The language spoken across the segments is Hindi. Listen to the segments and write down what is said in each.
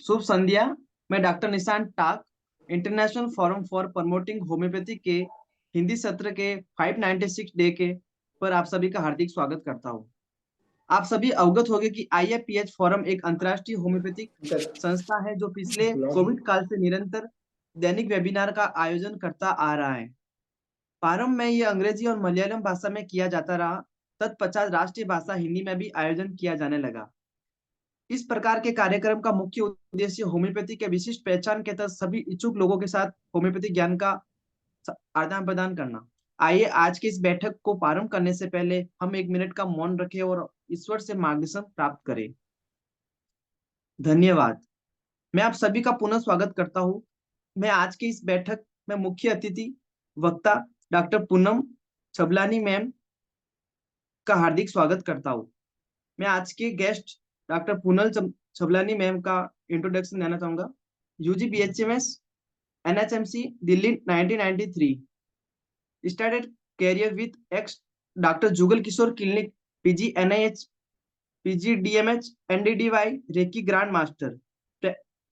शुभ संध्या। मैं doctor Nishant Tak international forum for promoting homoeopathy के हिंदी सत्र के 596 डे के पर आप सभी का हार्दिक स्वागत करता हूं। आप सभी अवगत होंगे कि IFPH फोरम एक अंतर्राष्ट्रीय होम्योपैथिक संस्था है जो पिछले कोविड काल से निरंतर दैनिक वेबिनार का आयोजन करता आ रहा है। प्रारंभ में यह अंग्रेजी और मलयालम भाषा में किया जाता रहा, तत्पश्चात राष्ट्रीय भाषा हिंदी में भी आयोजन किया जाने लगा। इस प्रकार के कार्यक्रम का मुख्य उद्देश्य होम्योपैथी के विशिष्ट पहचान के तहत सभी इच्छुक लोगों के साथ होम्योपैथिक ज्ञान का आदान प्रदान करना। आइए आज की इस बैठक को प्रारंभ करने से पहले हम 1 मिनट का मौन रखें और ईश्वर से मार्गदर्शन प्राप्त करें। धन्यवाद। मैं आप सभी का पुनः स्वागत करता हूँ। मैं आज की इस बैठक में मुख्य अतिथि वक्ता डॉक्टर पूनम छबलानी मैम का हार्दिक स्वागत करता हूँ। मैं आज के guest doctor Poonal Chhablani ma'am का इंट्रोडक्शन देना चाहूंगा। UG BHMS NHMC Delhi 1993, started career with ex Dr. Jugal Kishore Clinic, PG NIH, PG DMH, NDDY, Reiki Grandmaster,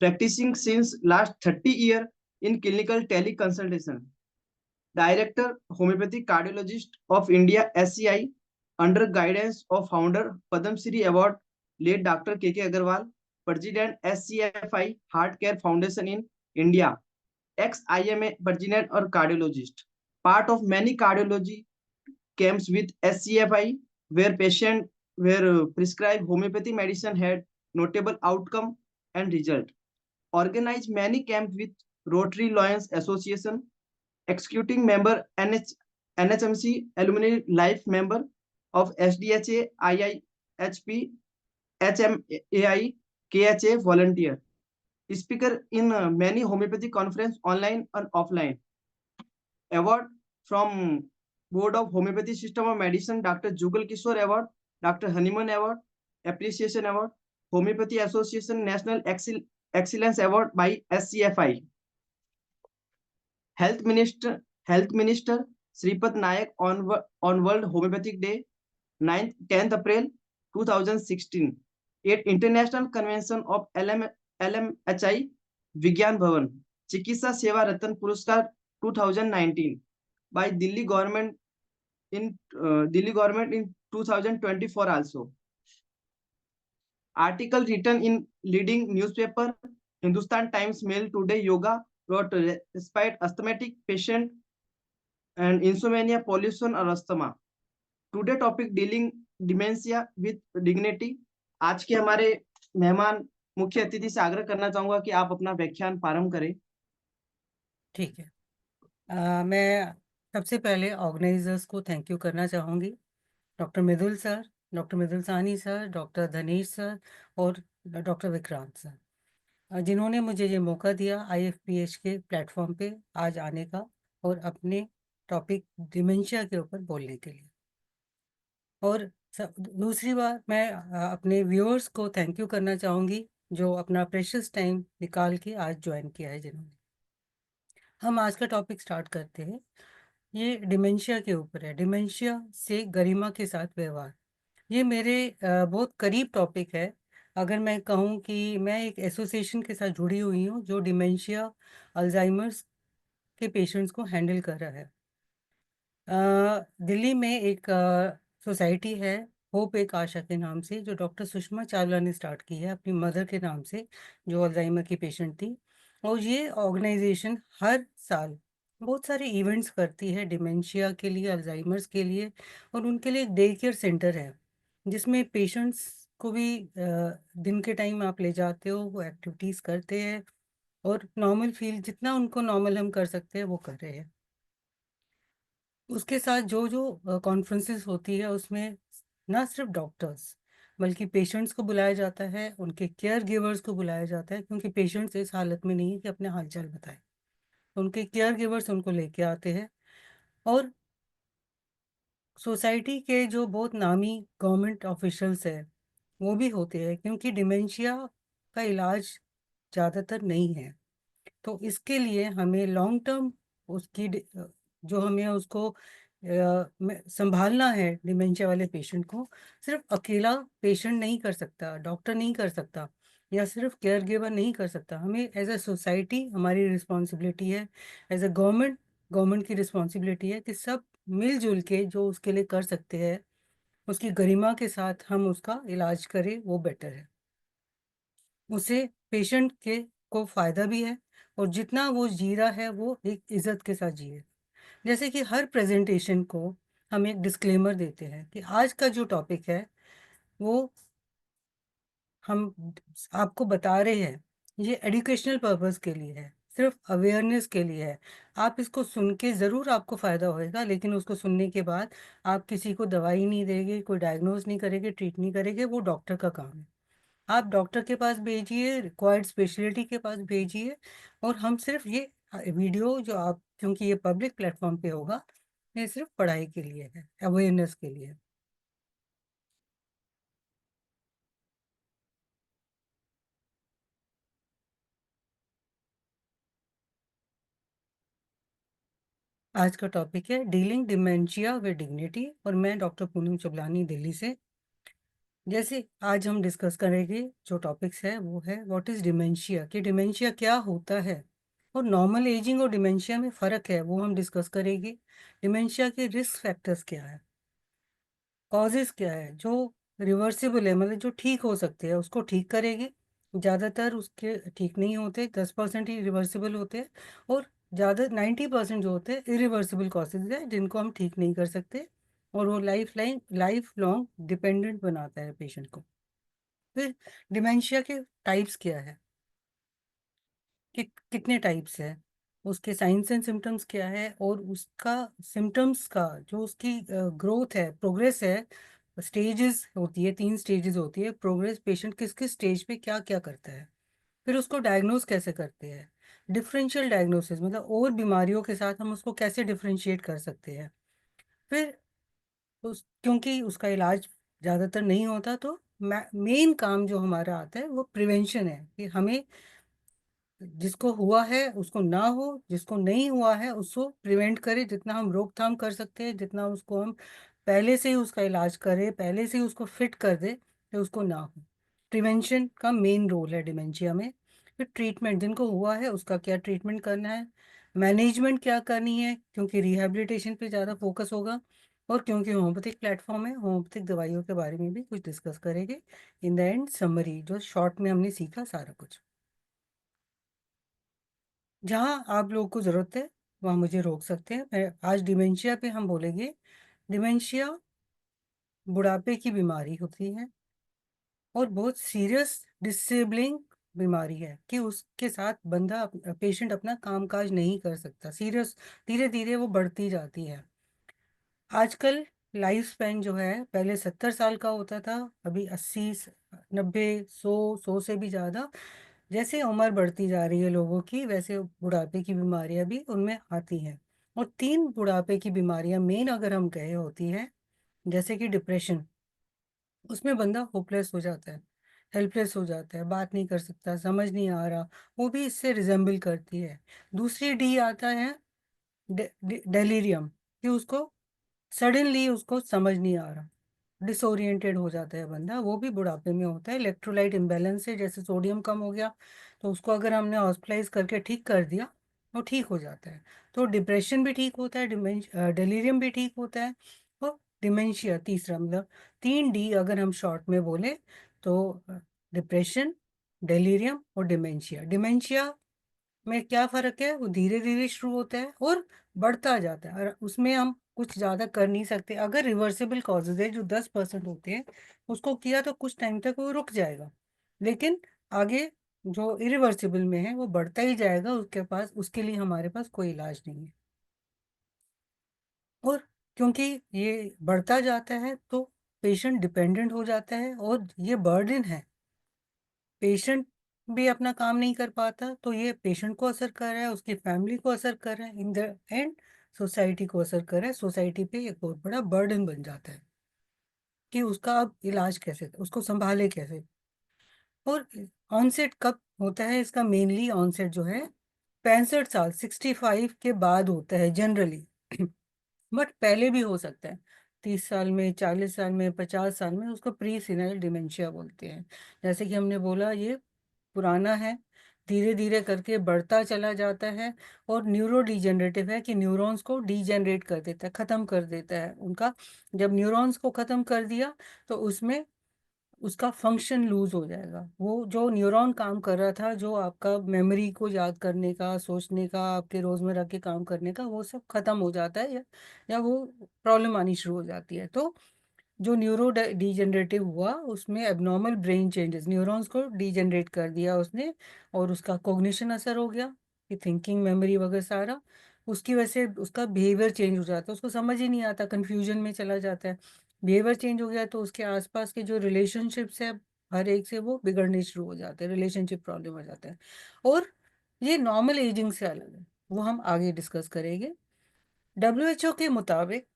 practicing since last 30 years in clinical teleconsultation. Director Homeopathic Cardiologist of India SCI under guidance of founder Padam Shri Award late Dr. KK Agarwal, President SCFI Heart Care Foundation in India, ex-IMA president or cardiologist, part of many cardiology camps with SCFI where patient were prescribed homeopathy medicine had notable outcome and result. Organized many camps with Rotary Lions Association, executing member NHMC, alumni life member of SDHA, IIHP, HMAI, KHA volunteer. Speaker in many homeopathy conference online and offline. Award from Board of Homeopathy System of Medicine, Dr. Jugal Kishore Award, Dr. Honeyman Award, Appreciation Award, Homeopathy Association National Excellence Award by SCFI. Health Minister Sripad Nayak on World Homeopathic Day, 10th April 2016 at International Convention of LMHI Vigyan Bhavan, Chikitsa Seva Ratan Puraskar 2019 by Delhi government in 2024 also. Article written in leading newspaper Hindustan Times, Mail, Today, Yoga, wrote despite asthmatic patient and insomnia, pollution और asthma. Today topic dealing dementia with dignity. आज के हमारे मेहमान मुख्य अतिथि से आग्रह करना चाहूंगा कि आप अपना व्याख्यान प्रारंभ करें। ठीक है। मैं सबसे पहले ऑर्गेनाइजर्स को थैंक यू करना चाहूँगी, डॉक्टर मृदुल सर, डॉक्टर मृदुल साहनी सर, डॉक्टर धनेश सर और डॉक्टर विक्रांत सर, जिन्होंने मुझे ये मौका दिया IFPH के प्लेटफॉर्म पे आज आने का और अपने टॉपिक डिमेंशिया के ऊपर बोलने के लिए। और दूसरी बात मैं अपने व्यूअर्स को थैंक यू करना चाहूँगी जो अपना प्रेशियस टाइम निकाल के आज ज्वाइन किया है जिन्होंने। हम आज का टॉपिक स्टार्ट करते हैं। ये डिमेंशिया के ऊपर है, डिमेंशिया से गरिमा के साथ व्यवहार। ये मेरे बहुत करीब टॉपिक है। अगर मैं कहूँ कि मैं एक एसोसिएशन के साथ जुड़ी हुई हूँ जो डिमेंशिया अल्जाइमर्स के पेशेंट्स को हैंडल कर रहा है। दिल्ली में एक सोसाइटी है होप एक आशा के नाम से, जो डॉक्टर सुषमा चावला ने स्टार्ट की है अपनी मदर के नाम से, जो अल्जाइमर की पेशेंट थी। और ये ऑर्गेनाइजेशन हर साल बहुत सारे इवेंट्स करती है डिमेंशिया के लिए, अल्जाइमर्स के लिए, और उनके लिए एक डे केयर सेंटर है जिसमें पेशेंट्स को भी दिन के टाइम आप ले जाते हो, वो एक्टिविटीज़ करते हैं और नॉर्मल फील जितना उनको नॉर्मल हम कर सकते हैं वो कर रहे हैं। उसके साथ जो जो कॉन्फ्रेंसेस होती है उसमें ना सिर्फ डॉक्टर्स बल्कि पेशेंट्स को बुलाया जाता है, उनके केयर गिवर्स को बुलाया जाता है, क्योंकि पेशेंट्स इस हालत में नहीं है कि अपने हालचाल बताएं। उनके केयर गिवर्स उनको लेके आते हैं और सोसाइटी के जो बहुत नामी गवर्नमेंट ऑफिशियल्स हैं वो भी होते हैं, क्योंकि डिमेंशिया का इलाज ज़्यादातर नहीं है। तो इसके लिए हमें लॉन्ग टर्म उसकी जो हमें उसको संभालना है डिमेंशिया वाले पेशेंट को, सिर्फ अकेला पेशेंट नहीं कर सकता, डॉक्टर नहीं कर सकता। या सिर्फ केयर गिवर नहीं कर सकता। हमें एज अ सोसाइटी हमारी रिस्पॉन्सिबिलिटी है, एज अ गवर्नमेंट गवर्नमेंट की रिस्पॉन्सिबिलिटी है कि सब मिलजुल के जो उसके लिए कर सकते हैं, उसकी गरिमा के साथ हम उसका इलाज करें, वो बेटर है। उससे पेशेंट के को फायदा भी है, और जितना वो जी रहा है वो एक इज्जत के साथ जिए। जैसे कि हर प्रेजेंटेशन को हम एक डिस्क्लेमर देते हैं कि आज का जो टॉपिक है वो हम आपको बता रहे हैं, ये एजुकेशनल पर्पस के लिए है, सिर्फ अवेयरनेस के लिए है। आप इसको सुन के ज़रूर आपको फ़ायदा होएगा, लेकिन उसको सुनने के बाद आप किसी को दवाई नहीं देंगे, कोई डायग्नोज नहीं करेंगे, ट्रीट नहीं करेंगे, वो डॉक्टर का काम है। आप डॉक्टर के पास भेजिए, रिक्वायर्ड स्पेशलिटी के पास भेजिए। और हम सिर्फ ये वीडियो जो आप, क्योंकि ये पब्लिक प्लेटफॉर्म पे होगा, ये सिर्फ पढ़ाई के लिए है, अवेयरनेस के लिए। आज का टॉपिक है डीलिंग डिमेंशिया विद डिग्निटी, और मैं डॉक्टर पूनम चबलानी, दिल्ली से। जैसे आज हम डिस्कस करेंगे, जो टॉपिक्स है वो है व्हाट इज डिमेंशिया, कि डिमेंशिया क्या होता है, और नॉर्मल एजिंग और डिमेंशिया में फ़र्क है, वो हम डिस्कस करेंगे। डिमेंशिया के रिस्क फैक्टर्स क्या है, कॉजेज क्या है, जो रिवर्सिबल है, मतलब जो ठीक हो सकते हैं उसको ठीक करेंगे। ज़्यादातर उसके ठीक नहीं होते, 10% ही रिवर्सिबल होते हैं, और ज़्यादा 90% जो होते हैं इरिवर्सिबल कॉजेज है जिनको हम ठीक नहीं कर सकते, और वो लाइफ लॉन्ग डिपेंडेंट बनाता है पेशेंट को। फिर डिमेंशिया के टाइप्स क्या है, कि कितने टाइप्स है, उसके साइंस एंड सिम्टम्स क्या है, और उसका सिम्टम्स का जो उसकी ग्रोथ है, प्रोग्रेस है, स्टेजेस होती है, 3 स्टेजेस होती है प्रोग्रेस, पेशेंट किस किस स्टेज पे क्या क्या करता है। फिर उसको डायग्नोज कैसे करते हैं, डिफरेंशियल डायग्नोसिस, मतलब और बीमारियों के साथ हम उसको कैसे डिफरेंशिएट कर सकते हैं। फिर क्योंकि उसका इलाज ज़्यादातर नहीं होता, तो मेन काम जो हमारा आता है वो प्रिवेंशन है, कि हमें जिसको हुआ है उसको ना हो, जिसको नहीं हुआ है उसको प्रिवेंट करें, जितना हम रोकथाम कर सकते हैं, जितना उसको हम पहले से ही उसका इलाज करें, पहले से ही उसको फिट कर दे कि उसको ना हो। प्रिवेंशन का मेन रोल है डिमेंशिया में। फिर ट्रीटमेंट, जिनको हुआ है उसका क्या ट्रीटमेंट करना है, मैनेजमेंट क्या करनी है, क्योंकि रिहैबिलिटेशन पे ज़्यादा फोकस होगा, और क्योंकि होम्योपैथिक प्लेटफॉर्म है, होम्योपैथिक दवाइयों के बारे में भी कुछ डिस्कस करेंगे। इन द एंड समरी, जो शॉर्ट में हमने सीखा सारा कुछ। जहाँ आप लोगों को ज़रूरत है वहाँ मुझे रोक सकते हैं। मैं आज डिमेंशिया पे हम बोलेंगे। डिमेंशिया बुढ़ापे की बीमारी होती है, और बहुत सीरियस डिसेबलिंग बीमारी है, कि उसके साथ बंदा पेशेंट अपना कामकाज नहीं कर सकता, सीरियस, धीरे धीरे वो बढ़ती जाती है। आजकल लाइफ स्पैन जो है, पहले 70 साल का होता था, अभी 80, 90, 100 से भी ज़्यादा। जैसे उम्र बढ़ती जा रही है लोगों की, वैसे बुढ़ापे की बीमारियां भी उनमें आती हैं। और 3 बुढ़ापे की बीमारियां मेन अगर हम कहे होती हैं, जैसे कि डिप्रेशन, उसमें बंदा होपलेस हो जाता है, हेल्पलेस हो जाता है, बात नहीं कर सकता, समझ नहीं आ रहा, वो भी इससे रिजेंबल करती है। दूसरी डी आता है डेलीरियम, कि उसको सडनली उसको समझ नहीं आ रहा, डिसोरिएंटेड हो जाता है बंदा, वो भी बुढ़ापे में होता है। इलेक्ट्रोलाइट इम्बैलेंस से, जैसे सोडियम कम हो गया, तो उसको अगर हमने हॉस्पिटलाइज करके ठीक कर दिया, वो ठीक हो जाता है। तो डिप्रेशन भी ठीक होता है, डिलीरियम भी ठीक होता है, और डिमेंशिया तीसरा, मतलब 3D अगर हम शॉर्ट में बोले तो, डिप्रेशन, डिलीरियम और डिमेंशिया। डिमेंशिया में क्या फर्क है, वो धीरे धीरे शुरू होता है और बढ़ता जाता है, और उसमें हम कुछ ज्यादा कर नहीं सकते। अगर रिवर्सिबल कॉजेज है जो 10% होते हैं, उसको किया तो कुछ टाइम तक वो रुक जाएगा, लेकिन आगे जो इरिवर्सिबल में है वो बढ़ता ही जाएगा, उसके पास, उसके लिए हमारे पास कोई इलाज नहीं है। और क्योंकि ये बढ़ता जाता है तो पेशेंट डिपेंडेंट हो जाता है, और ये बर्डन है, पेशेंट भी अपना काम नहीं कर पाता, तो ये पेशेंट को असर कर रहा है, उसकी फैमिली को असर कर रहा है, इन द एंड सोसाइटी को असर कर रहा है। सोसाइटी पे एक बहुत बड़ा बर्डन बन जाता है, कि उसका अब इलाज कैसे, उसको संभाले कैसे। और ऑनसेट कब होता है इसका, मेनली ऑनसेट जो है 65 साल, 65 के बाद होता है जनरली, बट पहले भी हो सकता है, 30 साल में, 40 साल में, 50 साल में, उसको प्री सीनाइल डिमेंशिया बोलते हैं। जैसे कि हमने बोला, ये पुराना है, धीरे धीरे करके बढ़ता चला जाता है, और न्यूरो डिजेनरेटिव है कि न्यूरॉन्स को डिजेनरेट कर देता है, खत्म कर देता है उनका। जब न्यूरॉन्स को खत्म कर दिया तो उसमें उसका फंक्शन लूज हो जाएगा। वो जो न्यूरॉन काम कर रहा था, जो आपका मेमोरी को याद करने का, सोचने का, आपके रोजमर्रा के काम करने का, वो सब खत्म हो जाता है, या वो प्रॉब्लम आनी शुरू हो जाती है। तो जो न्यूरो डिजेनरेटिव हुआ उसमें एबनॉर्मल ब्रेन चेंजेस, न्यूरॉन्स को डिजेनरेट कर दिया उसने, और उसका कॉग्निशन असर हो गया कि थिंकिंग, मेमोरी वगैरह सारा। उसकी वजह से उसका बिहेवियर चेंज हो जाता है, उसको समझ ही नहीं आता, कंफ्यूजन में चला जाता है। बिहेवियर चेंज हो गया तो उसके आसपास के जो रिलेशनशिप्स है हर एक से, वो बिगड़ने शुरू हो जाते हैं, रिलेशनशिप प्रॉब्लम हो जाता है। और ये नॉर्मल एजिंग से अलग है, वो हम आगे डिस्कस करेंगे। डब्ल्यूएचओ के मुताबिक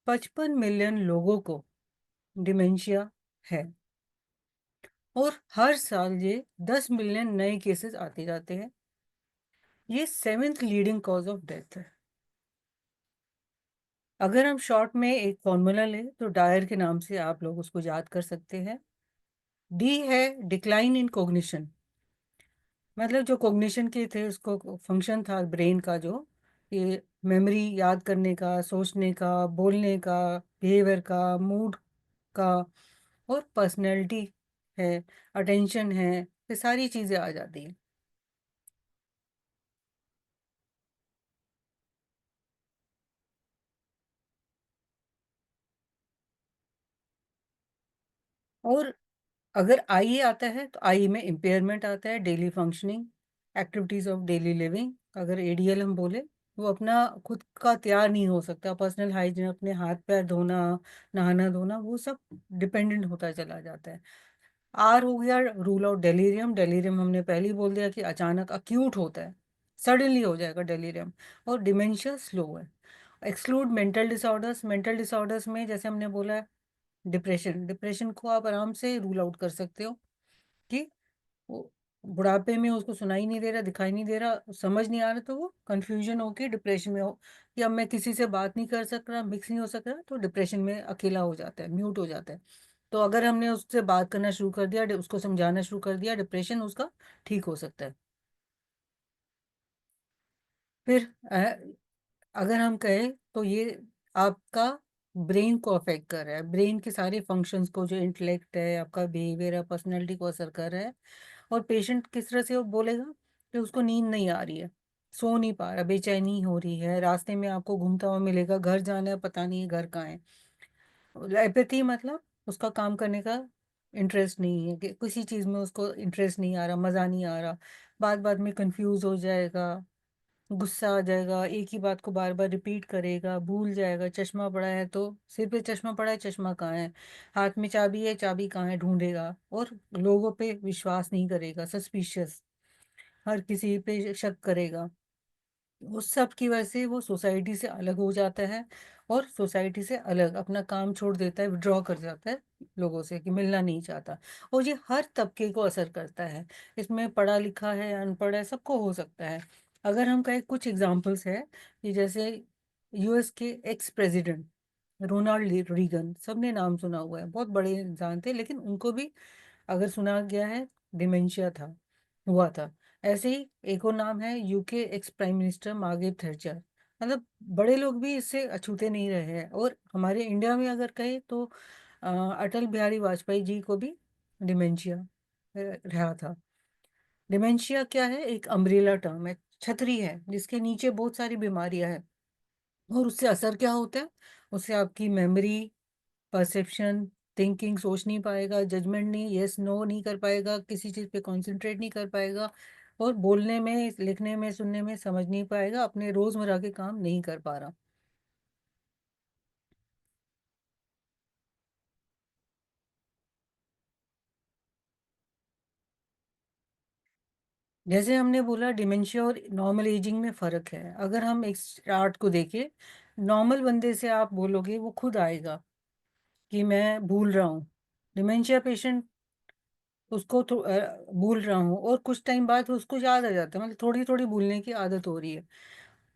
55 मिलियन लोगों को डिमेंशिया है, और हर साल ये 10 मिलियन नए केसेस आते जाते हैं। ये 7th leading cause of death है। अगर हम शॉर्ट में एक फॉर्मूला लें तो डायर के नाम से आप लोग उसको याद कर सकते हैं। डी है डिक्लाइन इन कॉग्निशन, मतलब जो कॉग्निशन के थे, उसको फंक्शन था ब्रेन का, जो ये मेमोरी याद करने का, सोचने का, बोलने का, बिहेवियर का, मूड का, और पर्सनैलिटी है, अटेंशन है, ये सारी चीज़ें आ जाती हैं। और अगर आई आता है तो आई में इम्पेयरमेंट आता है, daily functioning, activities of daily living. अगर एडीएल हम बोले, वो अपना खुद का तैयार नहीं हो सकता, पर्सनल हाइजीन, अपने हाथ पैर धोना, नहाना धोना, वो सब डिपेंडेंट होता चला जाता है। आर हो गया रूल आउट डेलीरियम। डेलीरियम हमने पहले ही बोल दिया कि अचानक अक्यूट होता है, सडनली हो जाएगा डेलीरियम। और डिमेंशिया स्लो है। Exclude mental disorders. Mental disorders में जैसे हमने बोला है, डिप्रेशन, डिप्रेशन को आप आराम से रूल आउट कर सकते हो कि वो बुढ़ापे में उसको सुनाई नहीं दे रहा, दिखाई नहीं दे रहा, समझ नहीं आ रहा, तो वो कंफ्यूजन हो के डिप्रेशन में हो, कि अब मैं किसी से बात नहीं कर सक रहा, मिक्स नहीं हो सक रहा, तो डिप्रेशन में अकेला हो जाता है, म्यूट हो जाता है। तो अगर हमने उससे बात करना शुरू कर दिया, उसको समझाना शुरू कर दिया, डिप्रेशन उसका ठीक हो सकता है। फिर अगर हम कहें तो ये आपका ब्रेन को अफेक्ट कर रहा है, ब्रेन के सारे फंक्शंस को, जो इंटेलेक्ट है, आपका बिहेवियर है, पर्सनैलिटी को असर कर रहा है। और पेशेंट किस तरह से वो बोलेगा कि उसको नींद नहीं आ रही है, सो नहीं पा रहा, बेचैनी हो रही है, रास्ते में आपको घूमता हुआ मिलेगा, घर जाना है, पता नहीं है घर कहाँ है। एपैथी मतलब उसका काम करने का इंटरेस्ट नहीं है, कि किसी चीज़ में उसको इंटरेस्ट नहीं आ रहा, मज़ा नहीं आ रहा, बात बात में कंफ्यूज हो जाएगा, गुस्सा आ जाएगा, एक ही बात को बार बार रिपीट करेगा, भूल जाएगा, चश्मा पड़ा है तो सिर पे चश्मा पड़ा है, चश्मा कहाँ है, हाथ में चाबी है, चाबी कहाँ है, ढूंढेगा, और लोगों पे विश्वास नहीं करेगा, सस्पिशियस, हर किसी पे शक करेगा। उस सब की वजह से वो सोसाइटी से अलग हो जाता है, और सोसाइटी से अलग अपना काम छोड़ देता है, विड्रॉ कर जाता है लोगों से, कि मिलना नहीं चाहता। और ये हर तबके को असर करता है, इसमें पढ़ा लिखा है, अनपढ़ है, सबको हो सकता है। अगर हम कहें, कुछ एग्जांपल्स है कि जैसे यूएस के एक्स प्रेसिडेंट रोनाल्ड रीगन, सबने नाम सुना हुआ है, बहुत बड़े इंसान थे, लेकिन उनको भी अगर सुना गया है, डिमेंशिया था, हुआ था। ऐसे ही एक और नाम है, UK ex prime minister Margaret Thatcher. मतलब बड़े लोग भी इससे अछूते नहीं रहे हैं। और हमारे इंडिया में अगर कहें तो अटल बिहारी वाजपेयी जी को भी डिमेंशिया रहा था। डिमेंशिया क्या है? एक अम्ब्रेला टर्म है, छतरी है, जिसके नीचे बहुत सारी बीमारियां हैं। और उससे असर क्या होता है? उससे आपकी मेमोरी, परसेप्शन, थिंकिंग, सोच नहीं पाएगा, जजमेंट नहीं, यस नो नहीं कर पाएगा, किसी चीज़ पे कंसंट्रेट नहीं कर पाएगा, और बोलने में, लिखने में, सुनने में समझ नहीं पाएगा, अपने रोजमर्रा के काम नहीं कर पा रहा। जैसे हमने बोला, डिमेंशिया और नॉर्मल एजिंग में फर्क है। अगर हम एक चार्ट को देखें, नॉर्मल बंदे से आप बोलोगे, वो खुद आएगा कि मैं भूल रहा हूँ। डिमेंशिया पेशेंट उसको भूल रहा हूँ, और कुछ टाइम बाद उसको याद आ जाता है, मतलब थोड़ी थोड़ी भूलने की आदत हो रही है।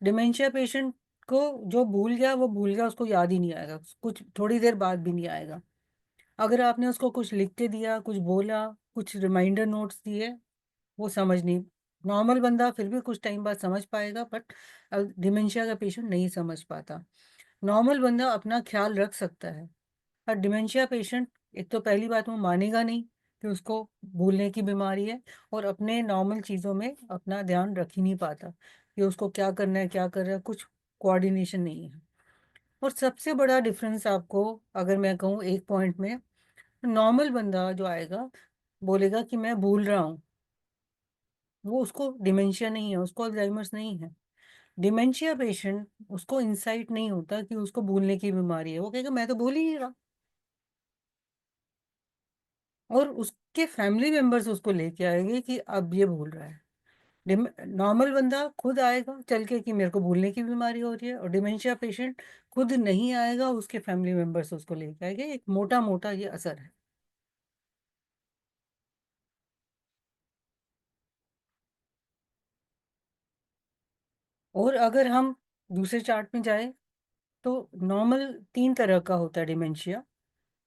डिमेंशिया पेशेंट को जो भूल गया वो भूल गया, उसको याद ही नहीं आएगा, कुछ थोड़ी देर बाद भी नहीं आएगा। अगर आपने उसको कुछ लिख के दिया, कुछ बोला, कुछ रिमाइंडर नोट्स दिए, वो समझ नहीं, नॉर्मल बंदा फिर भी कुछ टाइम बाद समझ पाएगा, बट डिमेंशिया का पेशेंट नहीं समझ पाता। नॉर्मल बंदा अपना ख्याल रख सकता है, और डिमेंशिया पेशेंट, एक तो पहली बात वो मानेगा नहीं कि उसको भूलने की बीमारी है, और अपने नॉर्मल चीज़ों में अपना ध्यान रख ही नहीं पाता कि उसको क्या करना है, क्या कर रहा है, कुछ कोऑर्डिनेशन नहीं है। और सबसे बड़ा डिफरेंस आपको अगर मैं कहूँ एक पॉइंट में, नॉर्मल बंदा जो आएगा बोलेगा कि मैं भूल रहा हूँ, वो उसको डिमेंशिया नहीं है, उसको अल्जाइमर्स नहीं है। डिमेंशिया पेशेंट, उसको इंसाइट नहीं होता कि उसको भूलने की बीमारी है, वो कहेगा मैं तो भूल ही नहीं रहा, और उसके फैमिली मेंबर्स उसको लेके आएंगे कि अब ये भूल रहा है। नॉर्मल बंदा खुद आएगा चल के कि मेरे को भूलने की बीमारी हो रही है, और डिमेंशिया पेशेंट खुद नहीं आएगा, उसके फैमिली मेंबर्स उसको लेके आएंगे। एक मोटा मोटा ये असर है। और अगर हम दूसरे चार्ट में जाए, तो नॉर्मल 3 तरह का होता है डिमेंशिया।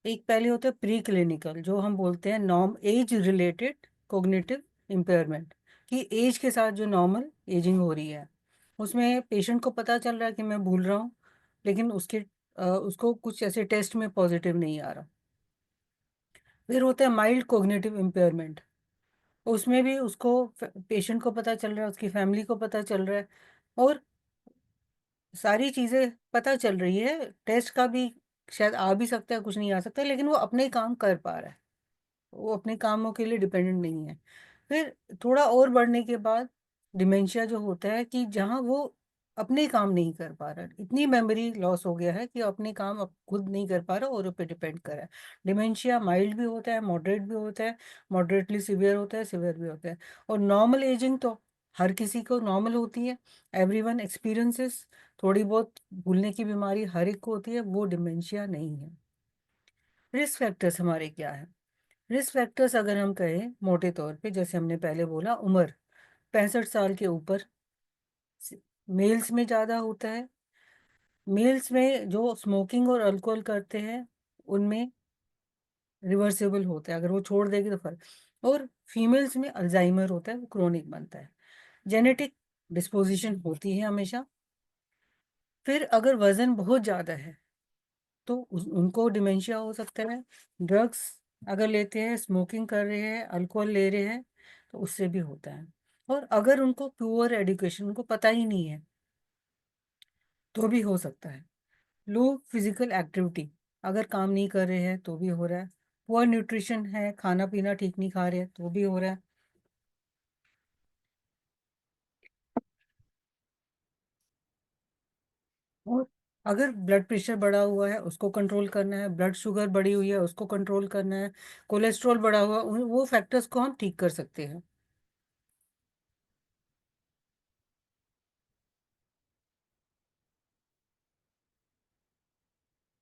एक पहले होता है प्री क्लिनिकल, जो हम बोलते हैं norm age related cognitive impairment, कि एज के साथ जो नॉर्मल एजिंग हो रही है, उसमें पेशेंट को पता चल रहा है कि मैं भूल रहा हूँ, लेकिन उसको कुछ ऐसे टेस्ट में पॉजिटिव नहीं आ रहा। फिर होता है माइल्ड कोग्निटिव इम्पेयरमेंट, उसमें भी उसको, पेशेंट को पता चल रहा है, उसकी फैमिली को पता चल रहा है, और सारी चीज़ें पता चल रही है, टेस्ट का भी शायद आ भी सकता है, कुछ नहीं आ सकता, लेकिन वो अपने काम कर पा रहा है, वो अपने कामों के लिए डिपेंडेंट नहीं है। फिर थोड़ा और बढ़ने के बाद डिमेंशिया जो होता है कि जहाँ वो अपने काम नहीं कर पा रहा, इतनी मेमोरी लॉस हो गया है कि अपने काम अब खुद नहीं कर पा रहा, और पे डिपेंड कर रहा है। डिमेंशिया माइल्ड भी होता है, मॉडरेट भी होता है, मॉडरेटली सिवियर होता है, सिवियर भी होता है। और नॉर्मल एजिंग तो हर किसी को नॉर्मल होती है, एवरीवन एक्सपीरियंसेस, थोड़ी बहुत भूलने की बीमारी हर एक को होती है, वो डिमेंशिया नहीं है। रिस्क फैक्टर्स हमारे क्या है? रिस्क फैक्टर्स अगर हम कहें मोटे तौर पे, जैसे हमने पहले बोला, उम्र 65 साल के ऊपर मेल्स में ज़्यादा होता है। मेल्स में जो स्मोकिंग और अल्कोहल करते हैं, उनमें रिवर्सिबल होता है, अगर वो छोड़ देगी तो फर्क। और फीमेल्स में अल्जाइमर होता है, वो क्रोनिक बनता है। जेनेटिक डिस्पोजिशन होती है हमेशा। फिर अगर वजन बहुत ज़्यादा है तो उनको डिमेंशिया हो सकता है। ड्रग्स अगर लेते हैं, स्मोकिंग कर रहे हैं, अल्कोहल ले रहे हैं, तो उससे भी होता है। और अगर उनको पुअर एजुकेशन, उनको पता ही नहीं है, तो भी हो सकता है। लो फिजिकल एक्टिविटी, अगर काम नहीं कर रहे हैं तो भी हो रहा है। पुअर न्यूट्रिशन है, खाना पीना ठीक नहीं खा रहे हैं, तो भी हो रहा है। और अगर ब्लड प्रेशर बढ़ा हुआ है, उसको कंट्रोल करना है, ब्लड शुगर बढ़ी हुई है, उसको कंट्रोल करना है, कोलेस्ट्रॉल बढ़ा हुआ, वो फैक्टर्स को हम ठीक कर सकते हैं।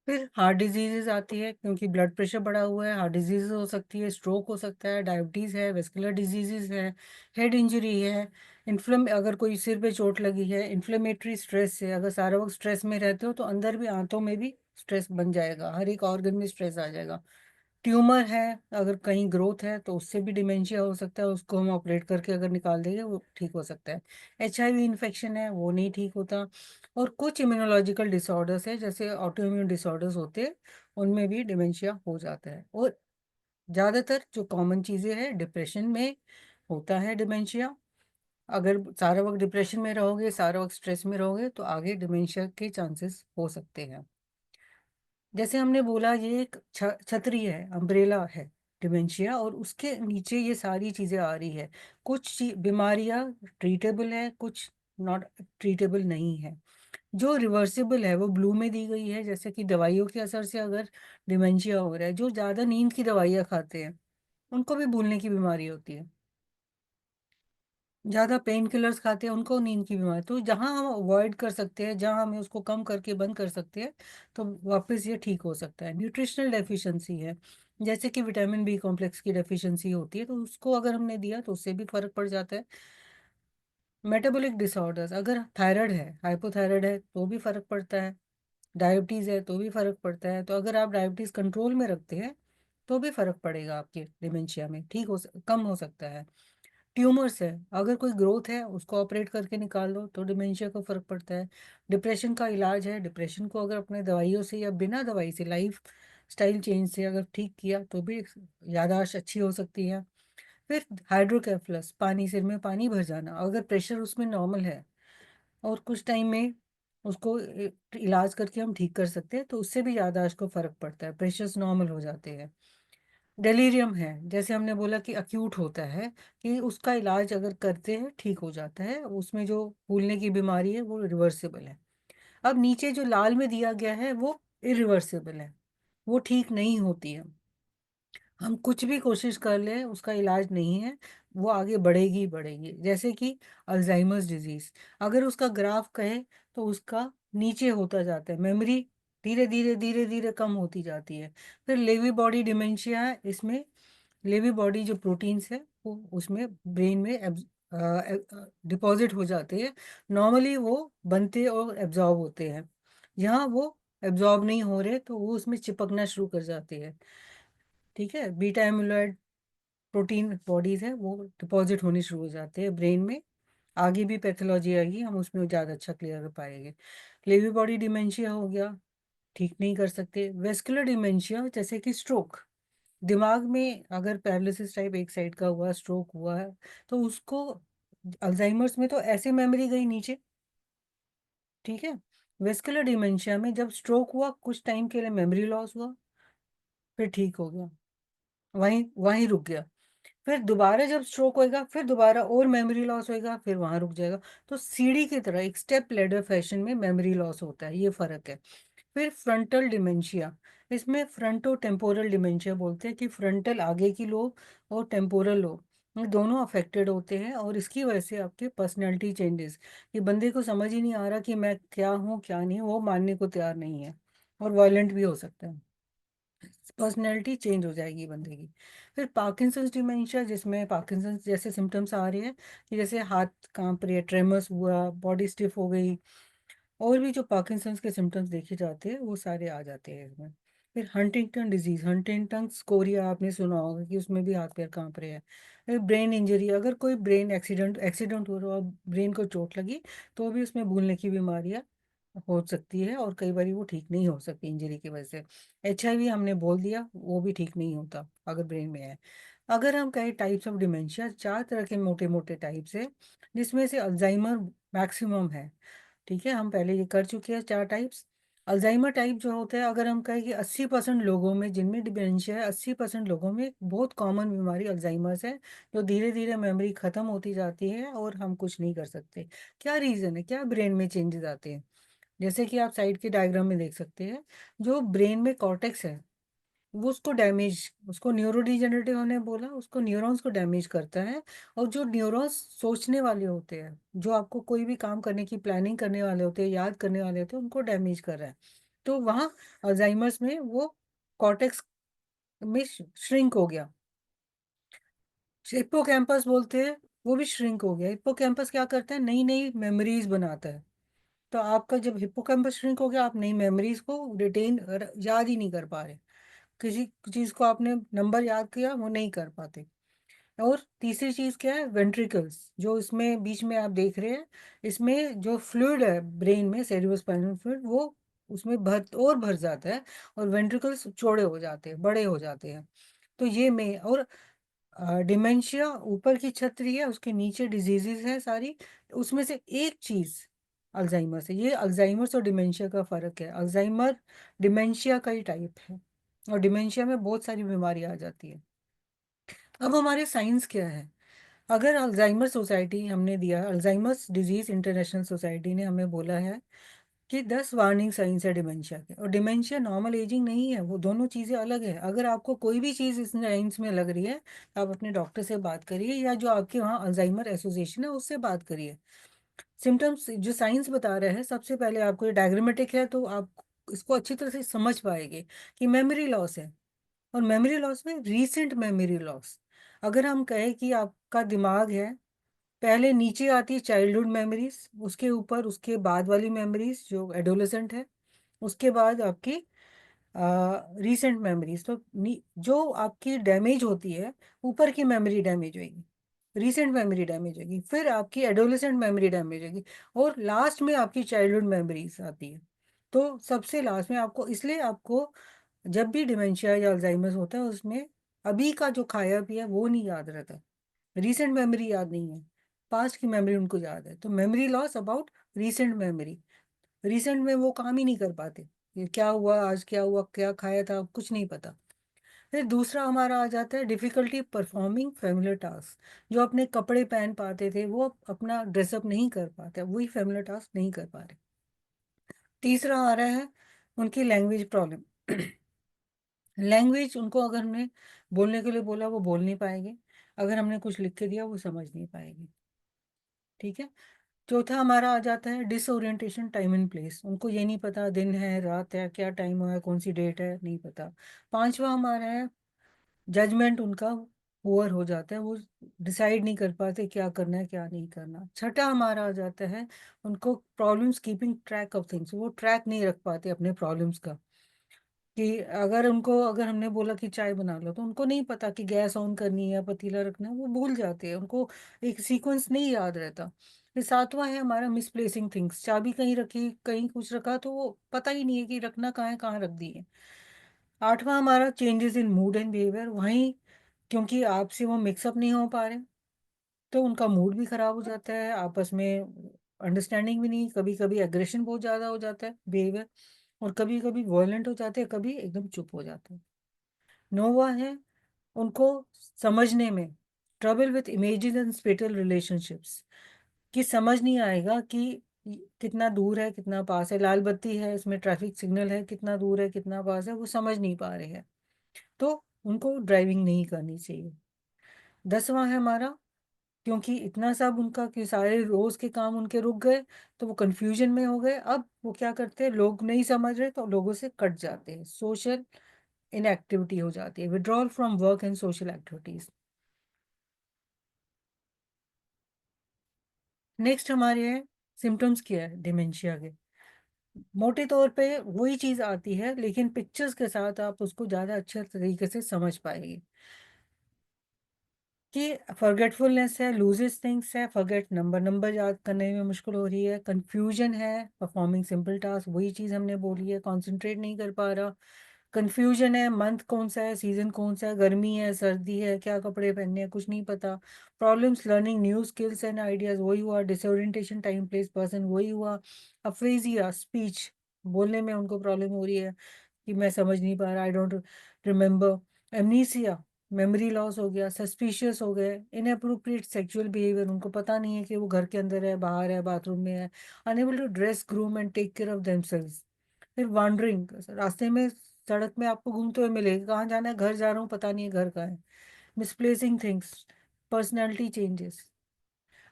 फिर हार्ट डिजीजेज आती है, क्योंकि ब्लड प्रेशर बढ़ा हुआ है, हार्ट डिजीज हो सकती है, स्ट्रोक हो सकता है, डायबिटीज़ है, वेस्कुलर डिजीजेज है, हेड इंजरी है, इन्फ्लम अगर कोई सिर पे चोट लगी है, इन्फ्लेमेटरी स्ट्रेस है, अगर सारा वक्त स्ट्रेस में रहते हो तो अंदर भी आंतों में भी स्ट्रेस बन जाएगा, हर एक ऑर्गन में स्ट्रेस आ जाएगा। ट्यूमर है, अगर कहीं ग्रोथ है तो उससे भी डिमेंशिया हो सकता है, उसको हम ऑपरेट करके अगर निकाल देंगे वो ठीक हो सकता है। HIV इन्फेक्शन है, वो नहीं ठीक होता। और कुछ इम्यूनोलॉजिकल डिसऑर्डर्स है, जैसे ऑटोइम्यून डिसऑर्डर्स होते हैं, उनमें भी डिमेंशिया हो जाता है। और ज़्यादातर जो कॉमन चीज़ें हैं, डिप्रेशन में होता है डिमेंशिया। अगर सारा वक्त डिप्रेशन में रहोगे, सारा वक्त स्ट्रेस में रहोगे, तो आगे डिमेंशिया के चांसेस हो सकते हैं। जैसे हमने बोला, ये एक छतरी है, अम्ब्रेला है डिमेंशिया, और उसके नीचे ये सारी चीज़ें आ रही है। कुछ बीमारियां ट्रीटेबल है, कुछ नॉट ट्रीटेबल नहीं है। जो रिवर्सिबल है वो ब्लू में दी गई है, जैसे कि दवाइयों के असर से अगर डिमेंशिया हो रहा है, जो ज़्यादा नींद की दवाइयाँ खाते हैं उनको भी भूलने की बीमारी होती है। ज़्यादा पेन किलर्स खाते हैं, उनको नींद की बीमारी। तो जहाँ हम अवॉइड कर सकते हैं, जहाँ हमें उसको कम करके बंद कर सकते हैं, तो वापस ये ठीक हो सकता है। न्यूट्रिशनल डेफिशिएंसी है, जैसे कि विटामिन बी कॉम्प्लेक्स की डेफिशिएंसी होती है, तो उसको अगर हमने दिया तो उससे भी फर्क पड़ जाता है। मेटाबॉलिक डिसऑर्डर्स, अगर थायराइड है, हाइपोथायराइड है, तो भी फर्क पड़ता है। डायबिटीज़ है तो भी फर्क पड़ता है। तो अगर आप डायबिटीज़ कंट्रोल में रखते हैं तो भी फर्क पड़ेगा, आपके डिमेंशिया में ठीक कम हो सकता है। ट्यूमर्स है, अगर कोई ग्रोथ है उसको ऑपरेट करके निकाल लो तो डिमेंशिया को फर्क पड़ता है। डिप्रेशन का इलाज है, डिप्रेशन को अगर अपने दवाइयों से या बिना दवाई से लाइफ स्टाइल चेंज से अगर ठीक किया तो भी याददाश्त अच्छी हो सकती है। फिर हाइड्रोकेफलस, पानी, सिर में पानी भर जाना, अगर प्रेशर उसमें नॉर्मल है और कुछ टाइम में उसको इलाज करके हम ठीक कर सकते हैं तो उससे भी याददाश्त को फर्क पड़ता है, प्रेशर्स नॉर्मल हो जाते हैं। डेलीरियम है, जैसे हमने बोला कि अक्यूट होता है, कि उसका इलाज अगर करते हैं ठीक हो जाता है, उसमें जो भूलने की बीमारी है वो रिवर्सिबल है। अब नीचे जो लाल में दिया गया है वो इरिवर्सिबल है, वो ठीक नहीं होती है। हम कुछ भी कोशिश कर लें उसका इलाज नहीं है, वो आगे बढ़ेगी ही बढ़ेगी। जैसे कि अल्जाइमर्स डिजीज, अगर उसका ग्राफ कहे तो उसका नीचे होता जाता है, मेमोरी धीरे धीरे धीरे धीरे कम होती जाती है। फिर लेवी बॉडी डिमेंशिया है, इसमें लेवी बॉडी जो प्रोटीन्स है वो उसमें ब्रेन में डिपॉजिट हो जाते हैं। नॉर्मली वो बनते और एब्जॉर्ब होते हैं, यहाँ वो एब्जॉर्ब नहीं हो रहे तो वो उसमें चिपकना शुरू कर जाते हैं। ठीक है, बीटा एमिलॉइड प्रोटीन बॉडीज है वो डिपॉजिट होने शुरू हो जाते हैं ब्रेन में। आगे भी पैथोलॉजी आएगी, हम उसमें ज़्यादा अच्छा क्लियर कर पाएंगे। लेवी बॉडी डिमेंशिया हो गया, ठीक नहीं कर सकते। वेस्कुलर डिमेंशिया जैसे कि स्ट्रोक, दिमाग में अगर पैरालिसिस टाइप एक साइड का हुआ, स्ट्रोक हुआ है तो उसको, अल्जाइमर्स में तो ऐसे मेमोरी गई नीचे। ठीक है, वेस्कुलर डिमेंशिया में जब स्ट्रोक हुआ कुछ टाइम के लिए मेमोरी लॉस हुआ, फिर ठीक हो गया, वहीं वहीं रुक गया। फिर दोबारा जब स्ट्रोक होएगा फिर दोबारा और मेमोरी लॉस होएगा, फिर वहां रुक जाएगा। तो सीढ़ी की तरह एक स्टेप लेडर फैशन में मेमोरी लॉस होता है, ये फर्क है। फिर फ्रंटल डिमेंशिया, इसमें फ्रंटो टेम्पोरल डिमेंशिया बोलते हैं, कि फ्रंटल आगे की लोब और टेम्पोरल लोब ये दोनों अफेक्टेड होते हैं, और इसकी वजह से आपके पर्सनैलिटी चेंजेस, कि बंदे को समझ ही नहीं आ रहा कि मैं क्या हूँ क्या नहीं, वो मानने को तैयार नहीं है, और वायलेंट भी हो सकता है, पर्सनैलिटी चेंज हो जाएगी बंदे की। फिर पार्किंसंस डिमेंशिया, जिसमें पार्किंसंस जैसे सिम्टम्स आ रहे हैं, कि जैसे हाथ कांप रही है, ट्रेमर्स हुआ, बॉडी स्टिफ हो गई, और भी जो पार्किंसंस के सिम्टम्स देखे जाते हैं वो सारे आ जाते हैं इसमें। फिर हंटिंगटन डिजीज, हंटिंगटन स्कोरिया आपने सुना होगा कि उसमें भी हाथ पैर कांप रहे हैं। फिर ब्रेन इंजरी, अगर कोई ब्रेन एक्सीडेंट हो रहा हो, ब्रेन को चोट लगी, तो भी उसमें भूलने की बीमारियां हो सकती है, और कई बार वो ठीक नहीं हो सकती इंजरी की वजह से। HIV हमने बोल दिया, वो भी ठीक नहीं होता अगर ब्रेन में है। अगर हम कहें टाइप्स ऑफ डिमेंशिया, 4 तरह के मोटे मोटे टाइप्स है, जिसमें से अल्जाइमर मैक्सिमम है। ठीक है, हम पहले ये कर चुके हैं 4 टाइप्स। अल्जाइमर टाइप जो होता है, अगर हम कहें कि 80% लोगों में जिनमें डिमेंशिया है, 80% लोगों में बहुत कॉमन बीमारी अल्जाइमर्स है, जो धीरे धीरे मेमोरी खत्म होती जाती है और हम कुछ नहीं कर सकते। क्या रीजन है, क्या ब्रेन में चेंजेस आते हैं, जैसे कि आप साइड के डायग्राम में देख सकते हैं, जो ब्रेन में कॉर्टेक्स है वो उसको डैमेज, उसको न्यूरोडिजेनरेटिव हमने बोला, उसको न्यूरॉन्स को डैमेज करता है। और जो न्यूरॉन्स सोचने वाले होते हैं, जो आपको कोई भी काम करने की प्लानिंग करने वाले होते हैं, याद करने वाले होते हैं, उनको डैमेज कर रहा है। तो वहाँ अल्जाइमर्स में वो कॉर्टेक्स में श्रिंक हो गया। हिप्पोकैम्पस बोलते हैं, वो भी श्रिंक हो गया। हिप्पोकैम्पस क्या करता है, नई नई मेमोरीज बनाता है। तो आपका जब हिप्पोकैम्पस श्रिंक हो गया, आप नई मेमोरीज को रिटेन, याद ही नहीं कर पा रहे, किसी चीज को आपने नंबर याद किया वो नहीं कर पाते। और तीसरी चीज क्या है, वेंट्रिकल्स, जो इसमें बीच में आप देख रहे हैं, इसमें जो फ्लूइड है ब्रेन में, सेरिब्रोस्पाइनल फ्लूइड, वो उसमें भर जाता है, और वेंट्रिकल्स चौड़े हो जाते हैं, बड़े हो जाते हैं। तो ये में, और डिमेंशिया ऊपर की छतरी है, उसके नीचे डिजीजेस है सारी, उसमें से एक चीज अल्जाइमर से, ये अल्जाइमर्स और डिमेंशिया का फर्क है। अल्जाइमर डिमेंशिया का ही टाइप है, और डिमेंशिया में बहुत सारी बीमारी आ जाती है। अब हमारे साइंस क्या है, अगर अल्जाइमर सोसाइटी हमने दिया, अल्जाइमर्स डिजीज इंटरनेशनल सोसाइटी ने हमें बोला है कि 10 वार्निंग साइंस है डिमेंशिया के, और डिमेंशिया नॉर्मल एजिंग नहीं है, वो दोनों चीज़ें अलग है। अगर आपको कोई भी चीज़ इस साइंस में लग रही है तो आप अपने डॉक्टर से बात करिए, या जो आपके वहाँ अल्जाइमर एसोसिएशन है उससे बात करिए। सिम्टम्स जो साइंस बता रहे हैं, सबसे पहले आपको ये डायग्रामेटिक है तो आप इसको अच्छी तरह से समझ पाएंगे कि मेमोरी लॉस है, और मेमोरी लॉस में रीसेंट मेमोरी लॉस। अगर हम कहें कि आपका दिमाग है, पहले नीचे आती है चाइल्डहुड मेमोरीज, उसके ऊपर उसके बाद वाली मेमोरीज जो एडोलेसेंट है, उसके बाद आपकी रीसेंट मेमोरीज। तो जो आपकी डैमेज होती है, ऊपर की मेमोरी डैमेज होगी, रिसेंट मेमोरी डैमेज होगी, फिर आपकी एडोलेसेंट मेमोरी डैमेज होगी, और लास्ट में आपकी चाइल्डहुड मेमोरीज आती है। तो सबसे लास्ट में आपको, इसलिए आपको जब भी डिमेंशिया या अल्जाइमर्स होता है उसमें अभी का जो खाया पिया वो नहीं याद रहता, रीसेंट मेमोरी याद नहीं है, पास्ट की मेमोरी उनको याद है। तो memory loss about recent memory, recent में वो काम ही नहीं कर पाते, ये क्या हुआ आज, क्या हुआ, क्या खाया था, कुछ नहीं पता। फिर दूसरा हमारा आ जाता है डिफिकल्टी परफॉर्मिंग फेमिलियर टास्क, जो अपने कपड़े पहन पाते थे वो अपना ड्रेसअप नहीं कर पाते, वही फेमिलियर टास्क नहीं कर पा रहे। तीसरा आ रहा है उनकी लैंग्वेज प्रॉब्लम। लैंग्वेज उनको अगर हमने बोलने के लिए बोला वो बोल नहीं पाएंगे, अगर हमने कुछ लिख के दिया वो समझ नहीं पाएंगे। ठीक है। चौथा हमारा आ जाता है डिसओरिएंटेशन टाइम एंड प्लेस, उनको ये नहीं पता दिन है रात है, क्या टाइम है, कौन सी डेट है, नहीं पता। पांचवा हमारा है जजमेंट उनका पुअर हो जाता है, वो डिसाइड नहीं कर पाते क्या करना है क्या नहीं करना। छठा हमारा आ जाता है उनको problems keeping track of things, वो ट्रैक नहीं रख पाते अपने प्रॉब्लम्स का, कि अगर हमने बोला कि चाय बना लो तो उनको नहीं पता कि गैस ऑन करनी है, पतीला रखना है, वो भूल जाते हैं, उनको एक सीक्वेंस नहीं याद रहता। फिर सातवां है हमारा मिसप्लेसिंग थिंग्स, चाबी कहीं रखी कहीं कुछ रखा तो वो पता ही नहीं है कि रखना कहाँ है, कहाँ रख दी है। आठवां हमारा changes in mood and behaviour, वहीं क्योंकि आपसे वो मिक्सअप नहीं हो पा रहे तो उनका मूड भी खराब हो जाता है, आपस में अंडरस्टैंडिंग भी नहीं, कभी कभी एग्रेशन बहुत ज़्यादा हो जाता है बिहेवियर, और कभी कभी वॉयलेंट हो जाते हैं, कभी एकदम चुप हो जाते हैं। नोवा है उनको समझने में trouble with images and spatial relationships, कि समझ नहीं आएगा कि कितना दूर है कितना पास है, लाल बत्ती है इसमें ट्रैफिक सिग्नल है, कितना दूर है कितना पास है वो समझ नहीं पा रहे हैं, तो उनको ड्राइविंग नहीं करनी चाहिए। 10वां है हमारा, क्योंकि इतना सब उनका कि सारे रोज के काम उनके रुक गए तो वो कंफ्यूजन में हो गए, अब वो क्या करते हैं, लोग नहीं समझ रहे तो लोगों से कट जाते हैं, सोशल इनएक्टिविटी हो जाती है, withdrawal from work and social activities. Next हमारे हैं सिम्टम्स क्या है डिमेंशिया के। मोटे तौर पे वही चीज आती है लेकिन पिक्चर्स के साथ आप उसको ज्यादा अच्छे तरीके से समझ पाएंगे, कि फॉरगेटफुलनेस है, लूजेस थिंग्स है, फॉरगेट नंबर नंबर याद करने में मुश्किल हो रही है, कंफ्यूजन है, परफॉर्मिंग सिंपल टास्क वही चीज हमने बोली है, कंसंट्रेट नहीं कर पा रहा, कंफ्यूजन है, मंथ कौन सा है, सीजन कौन सा है, गर्मी है सर्दी है, क्या कपड़े पहनने हैं कुछ नहीं पता, problems learning new skills and ideas वही हुआ, डिसोरिएंटेशन टाइम प्लेस पर्सन वही हुआ, अफ्रेजिया स्पीच बोलने में उनको प्रॉब्लम हो रही है कि मैं समझ नहीं पा रहा, I don't remember, amnesia memory loss हो गया, सस्पिशियस हो गए, इनअप्रोप्रिएट सेक्सुअल बिहेवियर उनको पता नहीं है कि वो घर के अंदर है बाहर है बाथरूम में है, unable to dress groom and take care of themselves. फिर वॉन्डरिंग, रास्ते में सड़क में आपको घूमते हुए मिलेगा, कहाँ जाना है, घर जा रहा हूँ पता नहीं है घर कहाँ है, मिसप्लेसिंग थिंग्स, पर्सनैलिटी चेंजेस।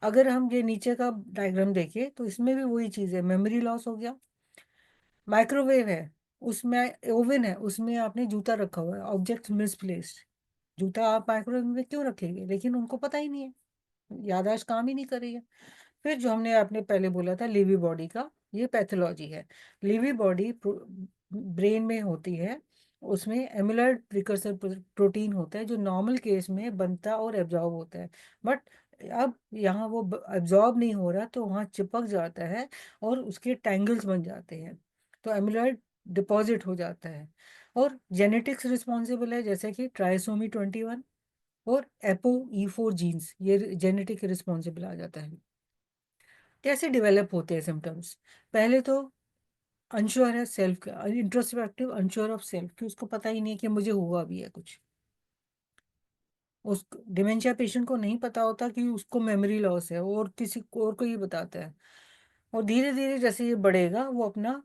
अगर हम ये नीचे का डायग्राम देखें तो इसमें भी वही चीज़ है, मेमोरी लॉस हो गया। माइक्रोवेव है, उसमें ओवन है, उसमें आपने जूता रखा हुआ है, ऑब्जेक्ट मिसप्लेस्ड, जूता आप माइक्रोवेव में क्यों रखेंगे, लेकिन उनको पता ही नहीं है, याददाश्त काम ही नहीं कर रही है। फिर जो हमने आपने पहले बोला था लीवी बॉडी का, ये पैथोलॉजी है। लीवी बॉडी ब्रेन में होती है, उसमें एमिलॉइड प्रिकर्सर प्रोटीन होता है जो नॉर्मल केस में बनता और एब्जॉर्ब होता है, बट अब यहाँ वो एब्जॉर्ब नहीं हो रहा तो वहाँ चिपक जाता है और उसके टैंगल्स बन जाते हैं, तो एमिलॉइड डिपॉजिट हो जाता है। और जेनेटिक्स रिस्पॉन्सिबल है, जैसे कि ट्राइसोमी 21 और एपो E4 जीन्स, ये जेनेटिक रिस्पॉन्सिबल आ जाता है। कैसे डेवलप होते हैं सिम्टम्स, पहले तो अनश्योर है self, introspective unsure of self, कि उसको पता ही नहीं है कि मुझे हुआ भी है कुछ, उस डिमेंशिया पेशेंट को नहीं पता होता कि उसको मेमोरी लॉस है, और किसी को और को ये बताता है। और धीरे धीरे जैसे ये बढ़ेगा वो अपना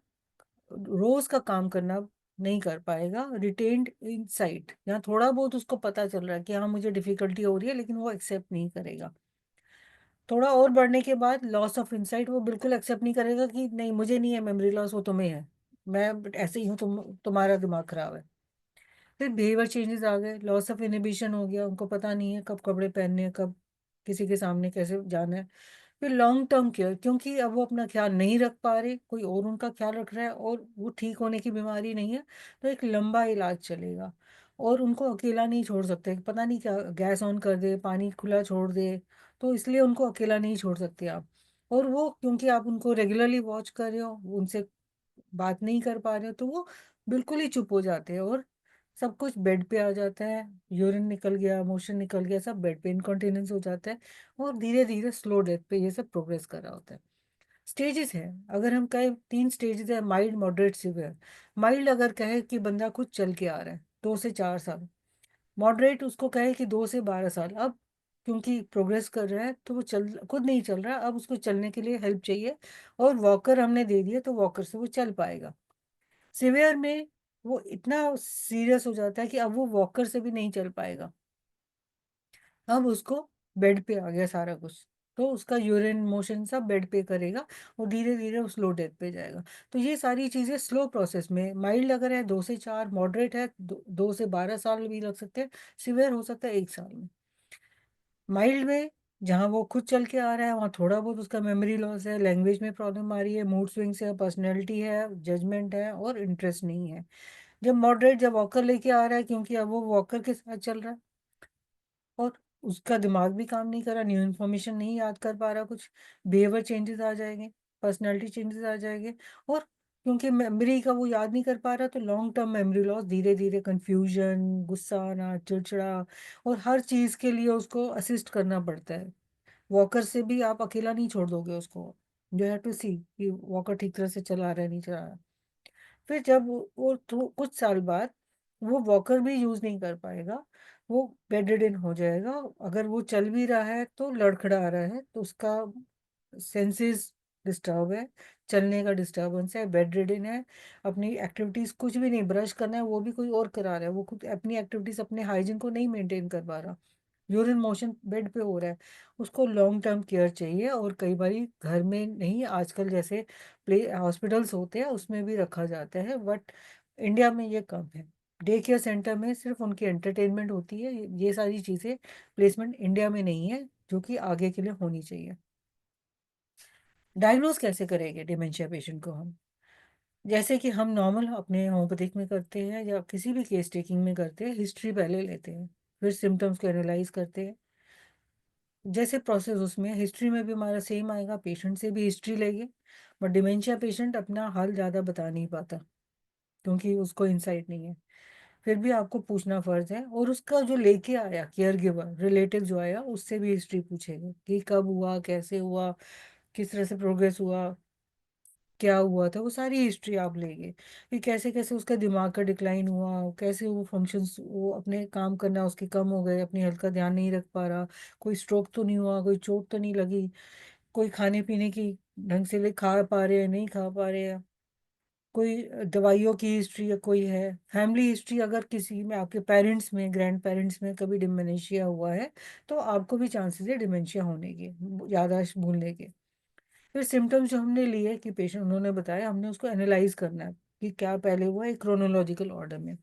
रोज का काम करना नहीं कर पाएगा, रिटेन्ड इनसाइट, यहाँ थोड़ा बहुत उसको पता चल रहा है कि हाँ मुझे डिफिकल्टी हो रही है, लेकिन वो एक्सेप्ट नहीं करेगा। थोड़ा और बढ़ने के बाद लॉस ऑफ इंसाइट, वो बिल्कुल एक्सेप्ट नहीं करेगा कि नहीं मुझे नहीं है मेमोरी लॉस, वो तुम्हें है, मैं ऐसे ही हूँ, तुम्हारा दिमाग खराब है। फिर बिहेवियर चेंजेस आ गए, लॉस ऑफ इनहिबिशन हो गया, उनको पता नहीं है कब कपड़े पहनने हैं, कब किसी के सामने कैसे जाना है। फिर लॉन्ग टर्म केयर, क्योंकि अब वो अपना ख्याल नहीं रख पा रहे, कोई और उनका ख्याल रख रहा है और वो ठीक होने की बीमारी नहीं है, तो एक लंबा इलाज चलेगा। और उनको अकेला नहीं छोड़ सकते, पता नहीं क्या गैस ऑन कर दे, पानी खुला छोड़ दे, तो इसलिए उनको अकेला नहीं छोड़ सकते आप। और वो क्योंकि आप उनको रेगुलरली वॉच कर रहे हो, उनसे बात नहीं कर पा रहे हो, तो वो बिल्कुल ही चुप हो जाते हैं और सब कुछ बेड पे आ जाता है। यूरिन निकल गया, मोशन निकल गया, सब बेड पे इनकॉन्टिनेंस हो जाता है और धीरे धीरे स्लो डेथ पे ये सब प्रोग्रेस कर रहा होता है। स्टेजेस है, अगर हम कहें 3 स्टेजेस है, माइल्ड, मॉडरेट, सिवियर। माइल्ड अगर कहे कि बंदा खुद चल के आ रहा है 2 से 4 साल, मॉडरेट उसको कहे कि 2 से 12 साल, अब क्योंकि प्रोग्रेस कर रहा है तो वो चल खुद नहीं चल रहा, अब उसको चलने के लिए हेल्प चाहिए और वॉकर हमने दे दिया तो वॉकर से वो चल पाएगा। सिवियर में वो इतना सीरियस हो जाता है कि अब वो वॉकर से भी नहीं चल पाएगा, अब उसको बेड पे आ गया सारा कुछ, तो उसका यूरिन मोशन सब बेड पे करेगा और धीरे धीरे वो स्लो डेथ पे जाएगा। तो ये सारी चीजें स्लो प्रोसेस में, माइल्ड अगर है 2 से 4, मॉडरेट है 2 से 12 साल भी लग सकते हैं, सिवियर हो सकता है 1 साल में। माइल्ड में जहाँ वो खुद चल के आ रहा है वहाँ थोड़ा बहुत उसका मेमोरी लॉस है, लैंग्वेज में प्रॉब्लम आ रही है, मूड स्विंग्स है, पर्सनैलिटी है, जजमेंट है और इंटरेस्ट नहीं है। जब मॉडरेट, जब वॉकर लेके आ रहा है क्योंकि अब वो वॉकर के साथ चल रहा है और उसका दिमाग भी काम नहीं कर रहा, न्यू इन्फॉर्मेशन नहीं याद कर पा रहा, कुछ बिहेवियर चेंजेस आ जाएंगे, पर्सनालिटी चेंजेस आ जाएंगे। और क्योंकि मेमोरी का वो याद नहीं कर पा रहा तो लॉन्ग टर्म मेमोरी लॉस, धीरे धीरे कंफ्यूजन, गुस्सा आना, चिड़चिड़ा, और हर चीज के लिए उसको असिस्ट करना पड़ता है। वॉकर से भी आप अकेला नहीं छोड़ दोगे उसको, यू हैव टू सी कि वॉकर ठीक तरह से चला रहा है नहीं चला रहा। फिर जब वो तो कुछ साल बाद वो वॉकर भी यूज नहीं कर पाएगा, वो बेडरिडन हो जाएगा। अगर वो चल भी रहा है तो लड़खड़ा रहा है, तो उसका सेंसेस डिस्टर्ब है, चलने का डिस्टर्बेंस है, बेडरिडन है, अपनी एक्टिविटीज कुछ भी नहीं, ब्रश करना है वो भी कोई और करा रहा है, वो खुद अपनी एक्टिविटीज, अपने हाइजीन को नहीं मेंटेन कर पा रहा, यूरिन मोशन बेड पे हो रहा है। उसको लॉन्ग टर्म केयर चाहिए और कई बारी घर में नहीं, आजकल जैसे प्ले हॉस्पिटल्स होते हैं उसमें भी रखा जाता है, बट इंडिया में ये कम है। डे केयर सेंटर में सिर्फ उनकी एंटरटेनमेंट होती है, ये सारी चीज़ें प्लेसमेंट इंडिया में नहीं है, जो कि आगे के लिए होनी चाहिए। डायग्नोज कैसे करेंगे डिमेंशिया पेशेंट को हम? जैसे कि हम नॉर्मल अपने होम्योपैथिक में करते हैं या किसी भी केस टेकिंग में करते हैं, हिस्ट्री पहले लेते हैं, फिर सिम्टम्स को एनालाइज करते हैं। जैसे प्रोसेस उसमें हिस्ट्री में भी हमारा सेम आएगा, पेशेंट से भी हिस्ट्री लेंगे, बट डिमेंशिया पेशेंट अपना हाल ज़्यादा बता नहीं पाता क्योंकि उसको इंसाइट नहीं है। फिर भी आपको पूछना फर्ज है, और उसका जो लेके आया केयर गिवर रिलेटिव जो आया उससे भी हिस्ट्री पूछेगा कि कब हुआ, कैसे हुआ, किस तरह से प्रोग्रेस हुआ, क्या हुआ था, वो सारी हिस्ट्री आप लेंगे कि कैसे कैसे उसका दिमाग का डिक्लाइन हुआ, कैसे वो फंक्शंस, वो अपने काम करना उसके कम हो गए, अपनी हेल्थ का ध्यान नहीं रख पा रहा, कोई स्ट्रोक तो नहीं हुआ, कोई चोट तो नहीं लगी, कोई खाने पीने की ढंग से ले खा पा रहे हैं नहीं खा पा रहे हैं, कोई दवाइयों की हिस्ट्री या कोई है फैमिली हिस्ट्री, अगर किसी में आपके पेरेंट्स में, ग्रैंड पेरेंट्स में कभी डिमेंशिया हुआ है तो आपको भी चांसेस है डिमेंशिया होने के, याददाश्त भूलने के। फिर सिम्टम्स जो हमने लिए कि पेशेंट उन्होंने बताया, हमने उसको एनालाइज करना है कि क्या पहले हुआ है क्रोनोलॉजिकल ऑर्डर में।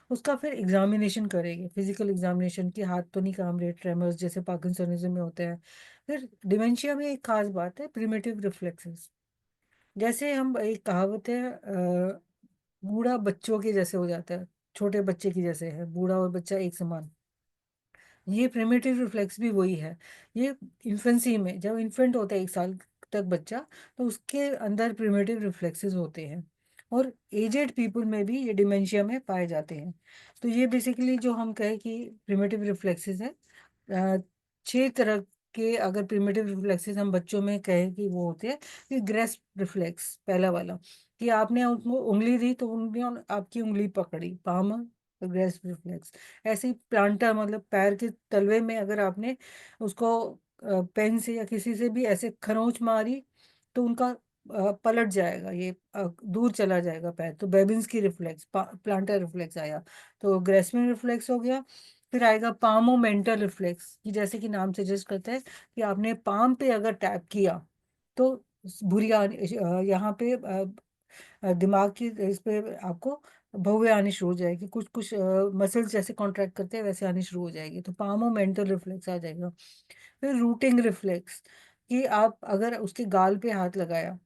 उसका फिर एग्जामिनेशन करेंगे, फिजिकल एग्जामिनेशन की, हाथ तो नहीं काम रहे, ट्रेमर्स जैसे पार्किंसनिज्म में होता है। फिर डिमेंशिया में एक खास बात है, प्रिमिटिव रिफ्लेक्सेस। जैसे हम, एक कहावत है, बूढ़ा बच्चों के जैसे हो जाता है, छोटे बच्चे की जैसे है, बूढ़ा और बच्चा एक समान। ये प्रिमिटिव रिफ्लेक्स भी वही है। ये इन्फेंसी में, जब इन्फेंट होता है 1 साल तक बच्चा, तो उसके अंदर प्रिमिटिव रिफ्लेक्सेस होते हैं, और एजेड पीपल में भी ये डिमेंशिया में पाए जाते हैं। तो ये बेसिकली जो हम कहें कि प्रिमिटिव रिफ्लेक्सेस है, 6 तरह के, अगर प्रिमिटिव रिफ्लेक्सेस हम बच्चों में कहें कि वो होते हैं, कि ग्रेस्प रिफ्लेक्स पहला वाला, कि आपने उनको उंगली दी तो उन्होंने आपकी उंगली पकड़ी, पाम ग्रेस्प रिफ्लेक्स। ऐसे ही प्लांटर, मतलब पैर के तलवे में अगर आपने उसको पेन से या किसी से भी ऐसे खरोंच मारी तो उनका पलट जाएगा, ये दूर चला जाएगा पैर, तो बेबिन्स की रिफ्लेक्स, प्लांटर रिफ्लेक्स आया, तो ग्रेस्पिंग रिफ्लेक्स हो गया। फिर आएगा पामो मेंटल रिफ्लेक्स, कि जैसे कि नाम सजेस्ट करता है कि आपने पाम पे अगर टैप किया तो यहाँ पे दिमाग की इस पे आपको भौवे आनी शुरू हो जाएगी, कुछ कुछ मसल्स जैसे कॉन्ट्रैक्ट करते हैं वैसे आनी शुरू हो जाएगी, तो पामो मेंटल रिफ्लेक्स आ जाएगा। फिर रूटिंग रिफ्लेक्स, कि आप अगर उसके गाल पे हाथ लगाया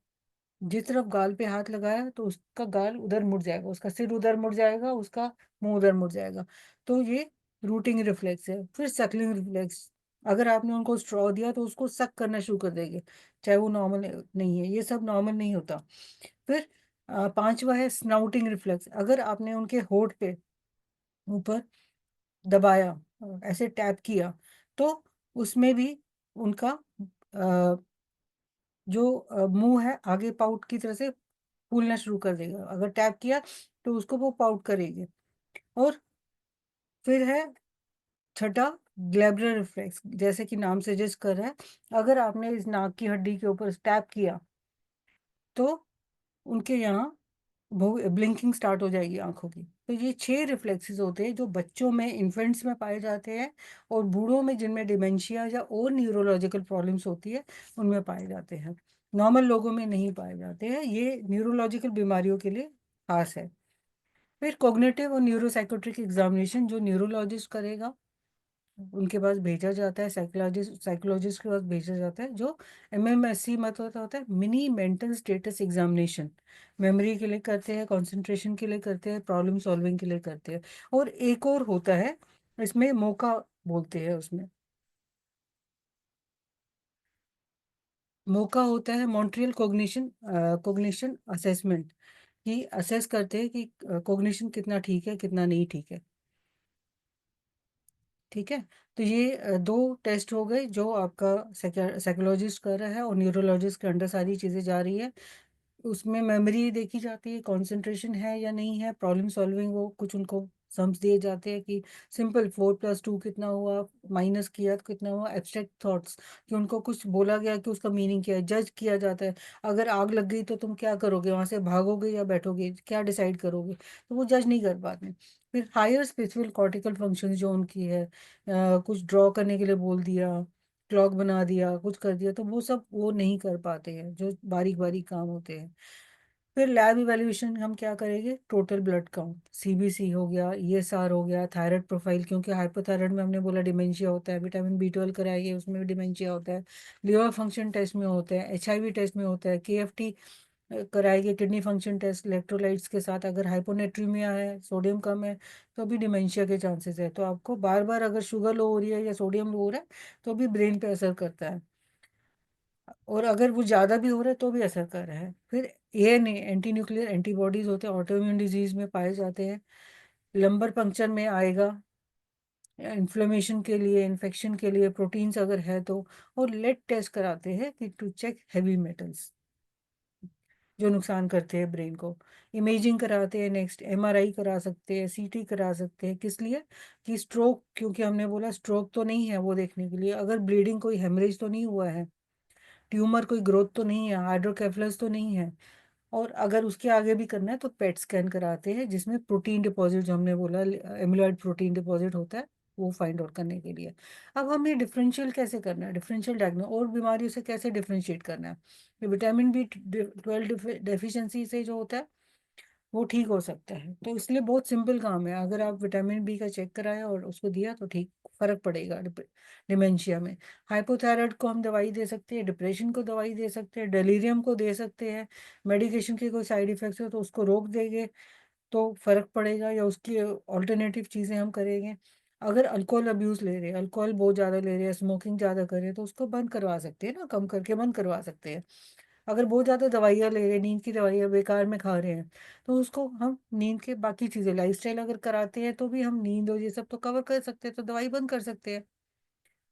जिस तरफ गाल पे हाथ लगाया तो उसका गाल उधर मुड़ जाएगा, उसका सिर उधर मुड़ जाएगा, उसका मुंह उधर मुड़ जाएगा। तो ये रूटिंग रिफ्लेक्स है। फिर सकलिंग रिफ्लेक्स, अगर आपने उनको स्ट्रॉ दिया तो उसको सक करना शुरू कर देंगे, चाहे वो नॉर्मल नहीं है, ये सब नॉर्मल नहीं होता। फिर पांचवा है स्नाउटिंग रिफ्लेक्स, अगर आपने उनके होठ पे ऊपर दबाया, ऐसे टैप किया, तो उसमें भी उनका अ, जो मुंह है आगे पाउट की तरह से फूलना शुरू कर देगा। अगर टैप किया तो उसको वो पाउट करेगी। और फिर है छठा ग्लैब्रल रिफ्लेक्स, जैसे कि नाम सजेस्ट कर रहा है, अगर आपने इस नाक की हड्डी के ऊपर टैप किया तो उनके यहाँ ब्लिंकिंग स्टार्ट हो जाएगी आंखों की। तो ये 6 रिफ्लेक्सेस होते हैं जो बच्चों में, इन्फेंट्स में पाए जाते हैं, और बूढ़ों में जिनमें डिमेंशिया या और न्यूरोलॉजिकल प्रॉब्लम्स होती है उनमें पाए जाते हैं। नॉर्मल लोगों में नहीं पाए जाते हैं, ये न्यूरोलॉजिकल बीमारियों के लिए खास है। फिर कॉग्निटिव और न्यूरोसाइकोट्रिक एग्जामिनेशन जो न्यूरोलॉजिस्ट करेगा, उनके पास भेजा जाता है, साइकोलॉजिस्ट के पास भेजा जाता है, जो MMSC मतलब होता है mini mental status examination. Memory के लिए करते हैं, कंसंट्रेशन के लिए करते हैं, प्रॉब्लम सॉल्विंग के लिए करते हैं। और एक और होता है, इसमें मौका बोलते हैं, उसमें मौका होता है मॉन्ट्रियल कॉग्निशन असेसमेंट, कि असेस करते हैं कि कॉग्निशन कितना ठीक है कितना नहीं ठीक है। ठीक है, तो ये दो टेस्ट हो गए जो आपका साइकोलॉजिस्ट कर रहा है, और न्यूरोलॉजिस्ट के अंडर सारी चीज़ें जा रही है। उसमें मेमोरी देखी जाती है, कंसंट्रेशन है या नहीं है, प्रॉब्लम सॉल्विंग, वो कुछ उनको सम्स दिए जाते हैं कि सिंपल 4+2 कितना हुआ, माइनस किया तो कितना हुआ, एब्स्ट्रैक्ट थॉट्स, कि उनको कुछ बोला गया कि उसका मीनिंग क्या है, जज किया जाता है। अगर आग लग गई तो तुम क्या करोगे, वहां से भागोगे या बैठोगे, क्या डिसाइड करोगे, तो वो जज नहीं कर पाते। फिर हायर स्पिरिचुअल कॉर्टिकल फंक्शन जो उनकी है, कुछ ड्रॉ करने के लिए बोल दिया, क्लॉक बना दिया, कुछ कर दिया, तो वो सब वो नहीं कर पाते हैं, जो बारीक बारीक काम होते हैं। फिर लैब इवैल्यूएशन हम क्या करेंगे, टोटल ब्लड काउंट, CBC हो गया, ESR हो गया, थायराइड प्रोफाइल, क्योंकि हाइपोथायराइड में हमने बोला डिमेंशिया होता है, विटामिन B12 कराएंगे उसमें भी डिमेंशिया होता है, लिवर फंक्शन टेस्ट में होता है, HIV टेस्ट में होता है, KFT कराएंगे, किडनी फंक्शन टेस्ट इलेक्ट्रोलाइट्स के साथ। अगर हाइपोनेट्रीमिया है, सोडियम कम है, तो भी डिमेंशिया के चांसेस है। तो आपको बार बार अगर शुगर लो हो रही है या सोडियम लो हो रहा है तो भी ब्रेन पे असर करता है, और अगर वो ज़्यादा भी हो रहा है तो भी असर कर रहा है। फिर ANA एंटी न्यूक्लियर एंटीबॉडीज होते हैं, ऑटोइम्यून डिजीज में पाए जाते हैं, लंबर पंक्चर में आएगा, इन्फ्लेमेशन के लिए, इन्फेक्शन के लिए, प्रोटीन्स अगर है तो। और लेड टेस्ट कराते हैं कि टू चेक हैवी मेटल्स जो नुकसान करते हैं ब्रेन को। इमेजिंग कराते हैं, नेक्स्ट MRI करा सकते हैं, CT करा सकते हैं, किस लिए, कि स्ट्रोक, क्योंकि हमने बोला स्ट्रोक तो नहीं है वो देखने के लिए, अगर ब्लीडिंग, कोई हेमरेज तो नहीं हुआ है, ट्यूमर कोई ग्रोथ तो नहीं है, हाइड्रोकेफलस तो नहीं है। और अगर उसके आगे भी करना है तो पेट स्कैन कराते हैं, जिसमें प्रोटीन डिपॉजिट, जो हमने बोला एमिलॉइड प्रोटीन डिपॉजिट होता है, वो फाइंड आउट करने के लिए। अब हमें डिफरेंशियल कैसे करना है, डिफरेंशियल डायग्नो और बीमारियों से कैसे डिफरेंशिएट करना है। ये विटामिन B12 डेफिशिएंसी से जो होता है वो ठीक हो सकता है, तो इसलिए बहुत सिंपल काम है, अगर आप विटामिन B का चेक कराया और उसको दिया तो ठीक फर्क पड़ेगा डिमेंशिया में। हाइपोथायराइड को हम दवाई दे सकते हैं, डिप्रेशन को दवाई दे सकते हैं, डेलीरियम को दे सकते हैं, मेडिकेशन के कोई साइड इफेक्ट्स हो तो उसको रोक देंगे तो फर्क पड़ेगा, या उसकी ऑल्टरनेटिव चीज़ें हम करेंगे। अगर अल्कोहल अब्यूज ले रहे हैं, अल्कोहल बहुत ज़्यादा ले रहे हैं, स्मोकिंग ज़्यादा कर रहे हैं, तो उसको बंद करवा सकते हैं ना, कम करके बंद करवा सकते हैं। अगर बहुत ज़्यादा दवाइयाँ ले रहे हैं, नींद की दवाइयाँ बेकार में खा रहे हैं, तो उसको हम नींद के बाकी चीज़ें, लाइफस्टाइल अगर कराते हैं तो भी हम नींद और ये सब तो कवर कर सकते हैं, तो दवाई बंद कर सकते हैं।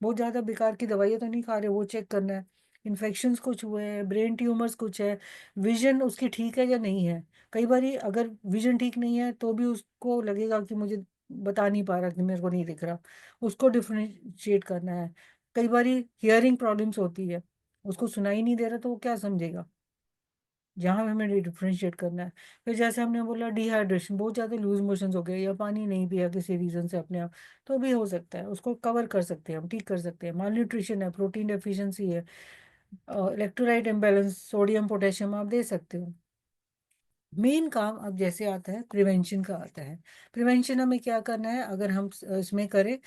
बहुत ज़्यादा बेकार की दवाइयाँ तो नहीं खा रहे, वो चेक करना है। इन्फेक्शंस कुछ हुए हैं, ब्रेन ट्यूमर्स कुछ है, विजन उसकी ठीक है या नहीं है। कई बारी अगर विजन ठीक नहीं है तो भी उसको लगेगा कि मुझे बता नहीं पा रहा, कि मेरे को नहीं दिख रहा, उसको डिफ्रेंशिएट करना है। कई बारी हियरिंग प्रॉब्लम्स होती है, उसको सुनाई नहीं दे रहा तो वो क्या समझेगा, जहाँ हमें डिफ्रेंशिएट करना है। फिर जैसे हमने बोला डिहाइड्रेशन, बहुत ज़्यादा लूज मोशंस हो गए या पानी नहीं पिया किसी रीज़न से अपने आप, तो भी हो सकता है, उसको कवर कर सकते हैं हम, ठीक कर सकते हैं। माल न्यूट्रिशन है, प्रोटीन डेफिशिएंसी है, इलेक्ट्रोलाइट इम्बैलेंस, सोडियम पोटेशियम आप दे सकते हो। मेन काम अब जैसे आता है प्रिवेंशन का आता है। प्रिवेंशन हमें क्या करना है, अगर हम इसमें करें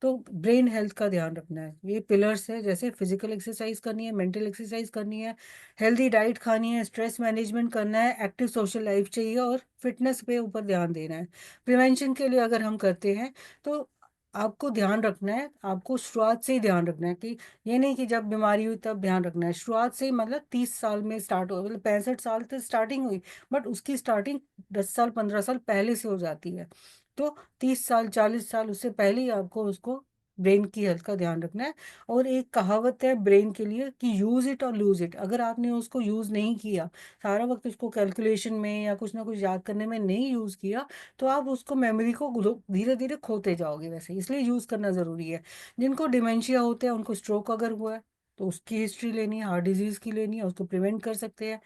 तो ब्रेन हेल्थ का ध्यान रखना है, ये पिलर्स है, जैसे फिजिकल एक्सरसाइज करनी है, मेंटल एक्सरसाइज करनी है, हेल्दी डाइट खानी है, स्ट्रेस मैनेजमेंट करना है, एक्टिव सोशल लाइफ चाहिए और फिटनेस पे ऊपर ध्यान देना है। प्रिवेंशन के लिए अगर हम करते हैं तो आपको ध्यान रखना है, आपको शुरुआत से ही ध्यान रखना है कि ये नहीं कि जब बीमारी हुई तब ध्यान रखना है, शुरुआत से ही, मतलब 30 साल में स्टार्ट हो, मतलब 65 साल तक स्टार्टिंग हुई, बट उसकी स्टार्टिंग 10 साल 15 साल पहले से हो जाती है। तो 30 साल 40 साल उससे पहले ही आपको उसको ब्रेन की हेल्थ का ध्यान रखना है। और एक कहावत है ब्रेन के लिए कि यूज इट और लूज इट। अगर आपने उसको यूज नहीं किया, सारा वक्त उसको कैलकुलेशन में या कुछ ना कुछ याद करने में नहीं यूज किया, तो आप उसको मेमोरी को धीरे धीरे खोते जाओगे वैसे, इसलिए यूज करना जरूरी है। जिनको डिमेंशिया होते हैं, उनको स्ट्रोक अगर हुआ है तो उसकी हिस्ट्री लेनी है, हार्ट डिजीज की लेनी है, उसको प्रिवेंट कर सकते हैं।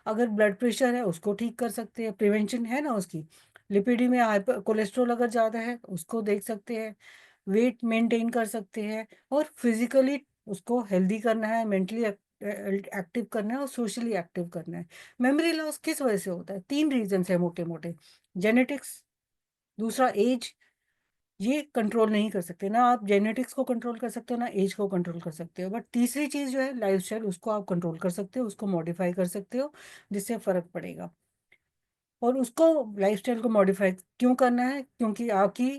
अगर ब्लड प्रेशर है उसको ठीक कर सकते हैं, प्रिवेंशन है ना उसकी। लिपिडी में हाइपर कोलेस्ट्रॉल अगर ज़्यादा है उसको देख सकते हैं, वेट मेंटेन कर सकते हैं, और फिजिकली उसको हेल्दी करना है, मेंटली एक्टिव करना है और सोशली एक्टिव करना है। मेमोरी लॉस किस वजह से होता है? 3 रीजन है मोटे मोटे। जेनेटिक्स, दूसरा एज, ये कंट्रोल नहीं कर सकते ना आप, जेनेटिक्स को कंट्रोल कर सकते हो ना एज को कंट्रोल कर सकते हो, बट तीसरी चीज जो है लाइफस्टाइल, उसको आप कंट्रोल कर सकते हो, उसको मॉडिफाई कर सकते हो, जिससे फर्क पड़ेगा। और उसको, लाइफस्टाइल को मॉडिफाई क्यों करना है? क्योंकि आपकी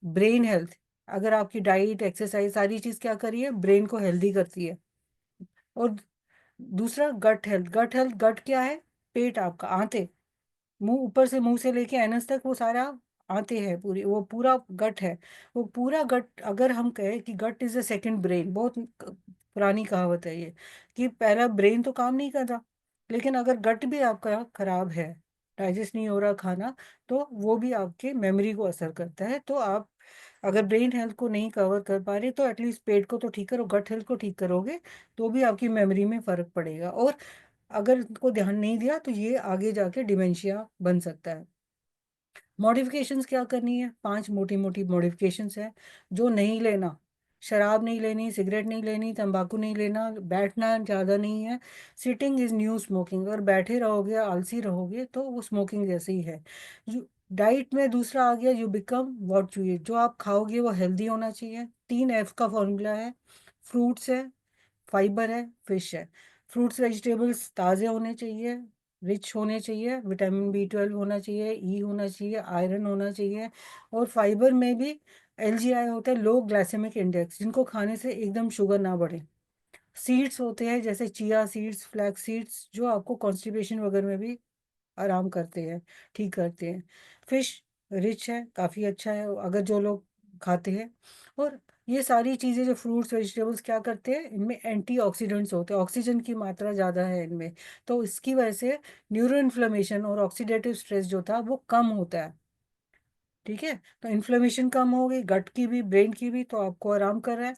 ब्रेन हेल्थ, अगर आपकी डाइट एक्सरसाइज सारी चीज क्या करी है, ब्रेन को हेल्दी करती है। और दूसरा गट हेल्थ, गट हेल्थ, गट क्या है? पेट आपका, आंतें, मुंह, ऊपर से मुंह से लेके एनस तक वो सारा आते हैं, पूरी वो पूरा गट है। वो पूरा गट, अगर हम कहें कि गट इज अ सेकंड ब्रेन, बहुत पुरानी कहावत है ये, कि पहला ब्रेन तो काम नहीं कर रहा, लेकिन अगर गट भी आपका खराब है, डाइजेस्ट नहीं हो रहा खाना, तो वो भी आपके मेमोरी को असर करता है। तो आप अगर ब्रेन हेल्थ को नहीं कवर कर पा रहे तो एटलीस्ट पेट को तो ठीक करो, गट हेल्थ को ठीक करोगे तो भी आपकी मेमोरी में फर्क पड़ेगा। और अगर इनको ध्यान नहीं दिया तो ये आगे जाके डिमेंशिया बन सकता है। मॉडिफिकेशंस क्या करनी है? 5 मोटी मोटी मॉडिफिकेशंस है। जो नहीं लेना, शराब नहीं लेनी, सिगरेट नहीं लेनी, तंबाकू नहीं लेना, बैठना ज़्यादा नहीं है। सिटिंग इज न्यू स्मोकिंग, अगर बैठे रहोगे, आलसी रहोगे तो वो स्मोकिंग जैसे ही है। डाइट में दूसरा आ गया, you become what you eat, जो आप खाओगे वो हेल्दी होना चाहिए। 3 F का फॉर्मूला है, फ्रूट्स है, फाइबर है, फिश है। फ्रूट्स वेजिटेबल्स ताज़े होने चाहिए, रिच होने चाहिए, विटामिन B12 होना चाहिए, ई होना चाहिए, आयरन होना चाहिए। और फाइबर में भी LGI होता है, लो ग्लाइसेमिक इंडेक्स, जिनको खाने से एकदम शुगर ना बढ़े। सीड्स होते हैं जैसे चिया सीड्स, फ्लैक्स सीड्स, जो आपको कॉन्स्टिपेशन वगैरह में भी आराम करते हैं, ठीक करते हैं। फिश रिच है, काफ़ी अच्छा है अगर जो लोग खाते हैं। और ये सारी चीज़ें जो फ्रूट्स वेजिटेबल्स क्या करते हैं, इनमें एंटीऑक्सीडेंट्स होते हैं, ऑक्सीजन की मात्रा ज़्यादा है इनमें, तो इसकी वजह से न्यूरो इन्फ्लेमेशन और ऑक्सीडेटिव स्ट्रेस जो था वो कम होता है। ठीक है, तो इन्फ्लेमेशन कम हो गई, गट की भी ब्रेन की भी, तो आपको आराम कर रहा है।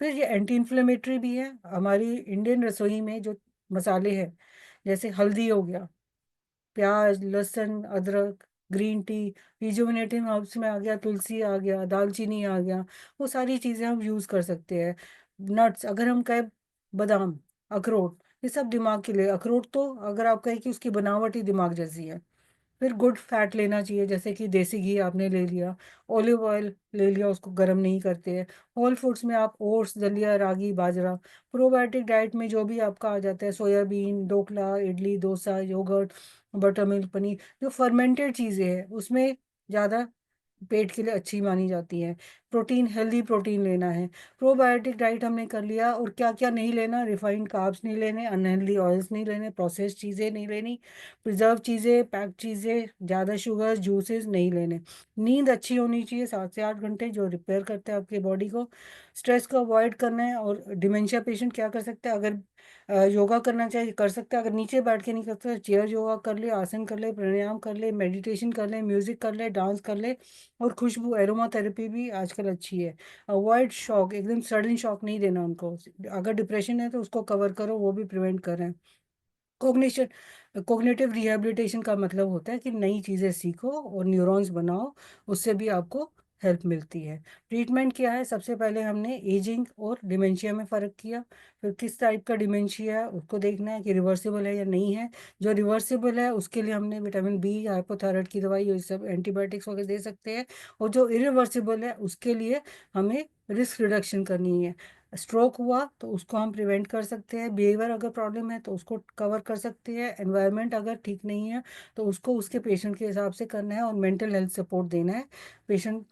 फिर ये एंटी इन्फ्लेमेटरी भी है। हमारी इंडियन रसोई में जो मसाले हैं, जैसे हल्दी हो गया, प्याज, लहसुन, अदरक, ग्रीन टी, रिजुविनेटिंग हर्ब्स में आ गया, तुलसी आ गया, दालचीनी आ गया, वो सारी चीज़ें हम यूज़ कर सकते हैं। नट्स, अगर हम कहें बादाम, अखरोट, ये सब दिमाग के लिए, अखरोट तो अगर आप कहें कि उसकी बनावट ही दिमाग जैसी है। फिर गुड फैट लेना चाहिए, जैसे कि देसी घी आपने ले लिया, ऑलिव ऑयल ले लिया, उसको गर्म नहीं करते हैं। होल फूड्स में आप ओट्स, दलिया, रागी, बाजरा। प्रोबायोटिक डाइट में जो भी आपका आ जाता है, soybean, dhokla, idli, dosa, yoghurt, buttermilk, paneer, जो फर्मेंटेड चीज़ें हैं उसमें ज़्यादा पेट के लिए अच्छी मानी जाती है। प्रोटीन, हेल्दी प्रोटीन लेना है। प्रोबायोटिक डाइट हमने कर लिया, और क्या क्या नहीं लेना? रिफाइंड कार्ब्स नहीं लेने, अनहेल्दी ऑयल्स नहीं लेने, प्रोसेस्ड चीज़ें नहीं लेनी, प्रिजर्व चीज़ें, पैक्ड चीज़ें, ज़्यादा शुगर, जूसेस नहीं लेने। नींद अच्छी होनी चाहिए, 7 से 8 घंटे, जो रिपेयर करते हैं आपकी बॉडी को। स्ट्रेस को अवॉइड करना है। और डिमेंशिया पेशेंट क्या कर सकते हैं? अगर योगा करना चाहिए कर सकते हैं, अगर नीचे बैठ के नहीं कर सकते, चेयर योगा कर ले, आसन कर ले, प्राणायाम कर ले, मेडिटेशन कर ले, म्यूजिक कर ले, डांस कर ले। और खुशबू, एरोमा थेरेपी भी आजकल अच्छी है। अवॉइड शॉक, एकदम सडन शॉक नहीं देना उनको। अगर डिप्रेशन है तो उसको कवर करो, वो भी प्रिवेंट करें। कोग्निशन कोग्निटिव रिहैबिलिटेशन का मतलब होता है कि नई चीज़ें सीखो और न्यूरॉन्स बनाओ, उससे भी आपको हेल्प मिलती है। ट्रीटमेंट क्या है, सबसे पहले हमने एजिंग और डिमेंशिया में फ़र्क किया, फिर किस टाइप का डिमेंशिया है उसको देखना है कि रिवर्सिबल है या नहीं है। जो रिवर्सिबल है उसके लिए हमने विटामिन बी, हाइपोथायराइड की दवाई, ये सब एंटीबायोटिक्स वगैरह दे सकते हैं। और जो इरिवर्सिबल है उसके लिए हमें रिस्क रिडक्शन करनी है। स्ट्रोक हुआ तो उसको हम प्रिवेंट कर सकते हैं, बिहेवियर अगर प्रॉब्लम है तो उसको कवर कर सकते हैं, एनवायरनमेंट अगर ठीक नहीं है तो उसको उसके पेशेंट के हिसाब से करना है, और मेंटल हेल्थ सपोर्ट देना है। पेशेंट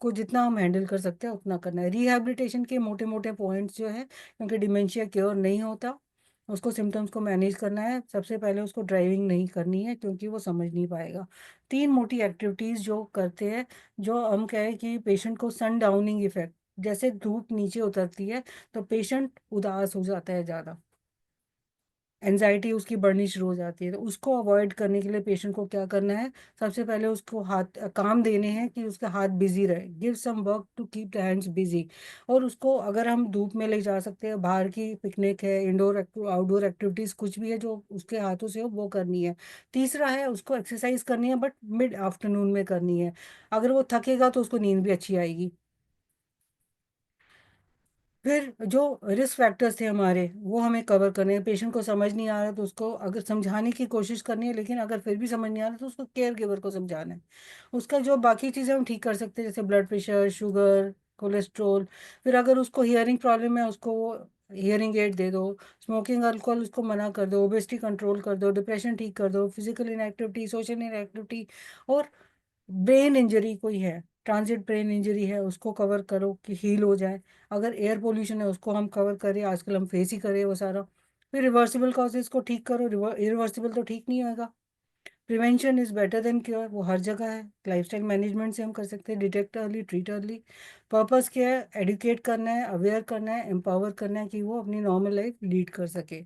को जितना हम हैंडल कर सकते हैं उतना करना है। रिहैबिलिटेशन के मोटे मोटे पॉइंट्स जो है, क्योंकि डिमेंशिया क्योर नहीं होता, उसको सिम्टम्स को मैनेज करना है। सबसे पहले उसको ड्राइविंग नहीं करनी है क्योंकि वो समझ नहीं पाएगा। तीन मोटी एक्टिविटीज़ जो करते हैं, जो हम कहें कि पेशेंट को सन डाउनिंग इफेक्ट, जैसे धूप नीचे उतरती है तो पेशेंट उदास हो जाता है ज़्यादा, एनजाइटी उसकी बढ़नी शुरू हो जाती है। तो उसको अवॉइड करने के लिए पेशेंट को क्या करना है, सबसे पहले उसको हाथ काम देने हैं कि उसके हाथ बिजी रहे, give some work to keep the hands busy. और उसको अगर हम धूप में ले जा सकते हैं, बाहर की पिकनिक है, इंडोर आउटडोर एक्टिविटीज़ कुछ भी है जो उसके हाथों से हो वो करनी है। तीसरा है उसको एक्सरसाइज करनी है, बट मिड आफ्टरनून में करनी है। अगर वो थकेगा तो उसको नींद भी अच्छी आएगी। फिर जो रिस्क फैक्टर्स थे हमारे वो हमें कवर करने हैं। पेशेंट को समझ नहीं आ रहा तो उसको अगर समझाने की कोशिश करनी है, लेकिन अगर फिर भी समझ नहीं आ रहा तो उसको केयर गिवर को समझाना है। उसका जो बाकी चीज़ें हम ठीक कर सकते हैं, जैसे ब्लड प्रेशर, शुगर, कोलेस्ट्रोल। फिर अगर उसको हियरिंग प्रॉब्लम है उसको वो हियरिंग एड दे दो। स्मोकिंग, अल्कोहल उसको मना कर दो। ओबेसिटी कंट्रोल कर दो। डिप्रेशन ठीक कर दो। Physical inactivity, social inactivity. और ब्रेन इंजरी कोई है, ट्रांजिट ब्रेन इंजरी है, उसको कवर करो कि हील हो जाए। अगर एयर पोल्यूशन है उसको हम कवर करें, आजकल हम फेस ही करें वो सारा। फिर रिवर्सिबल कॉजेज को ठीक करो, इरिवर्सिबल तो ठीक नहीं होगा। Prevention is better than cure, वो हर जगह है। लाइफस्टाइल मैनेजमेंट से हम कर सकते हैं, detect early, treat early. Purpose क्या है, एडुकेट करना है, अवेयर करना है, एम्पावर करना है कि वो अपनी नॉर्मल लाइफ लीड कर सके।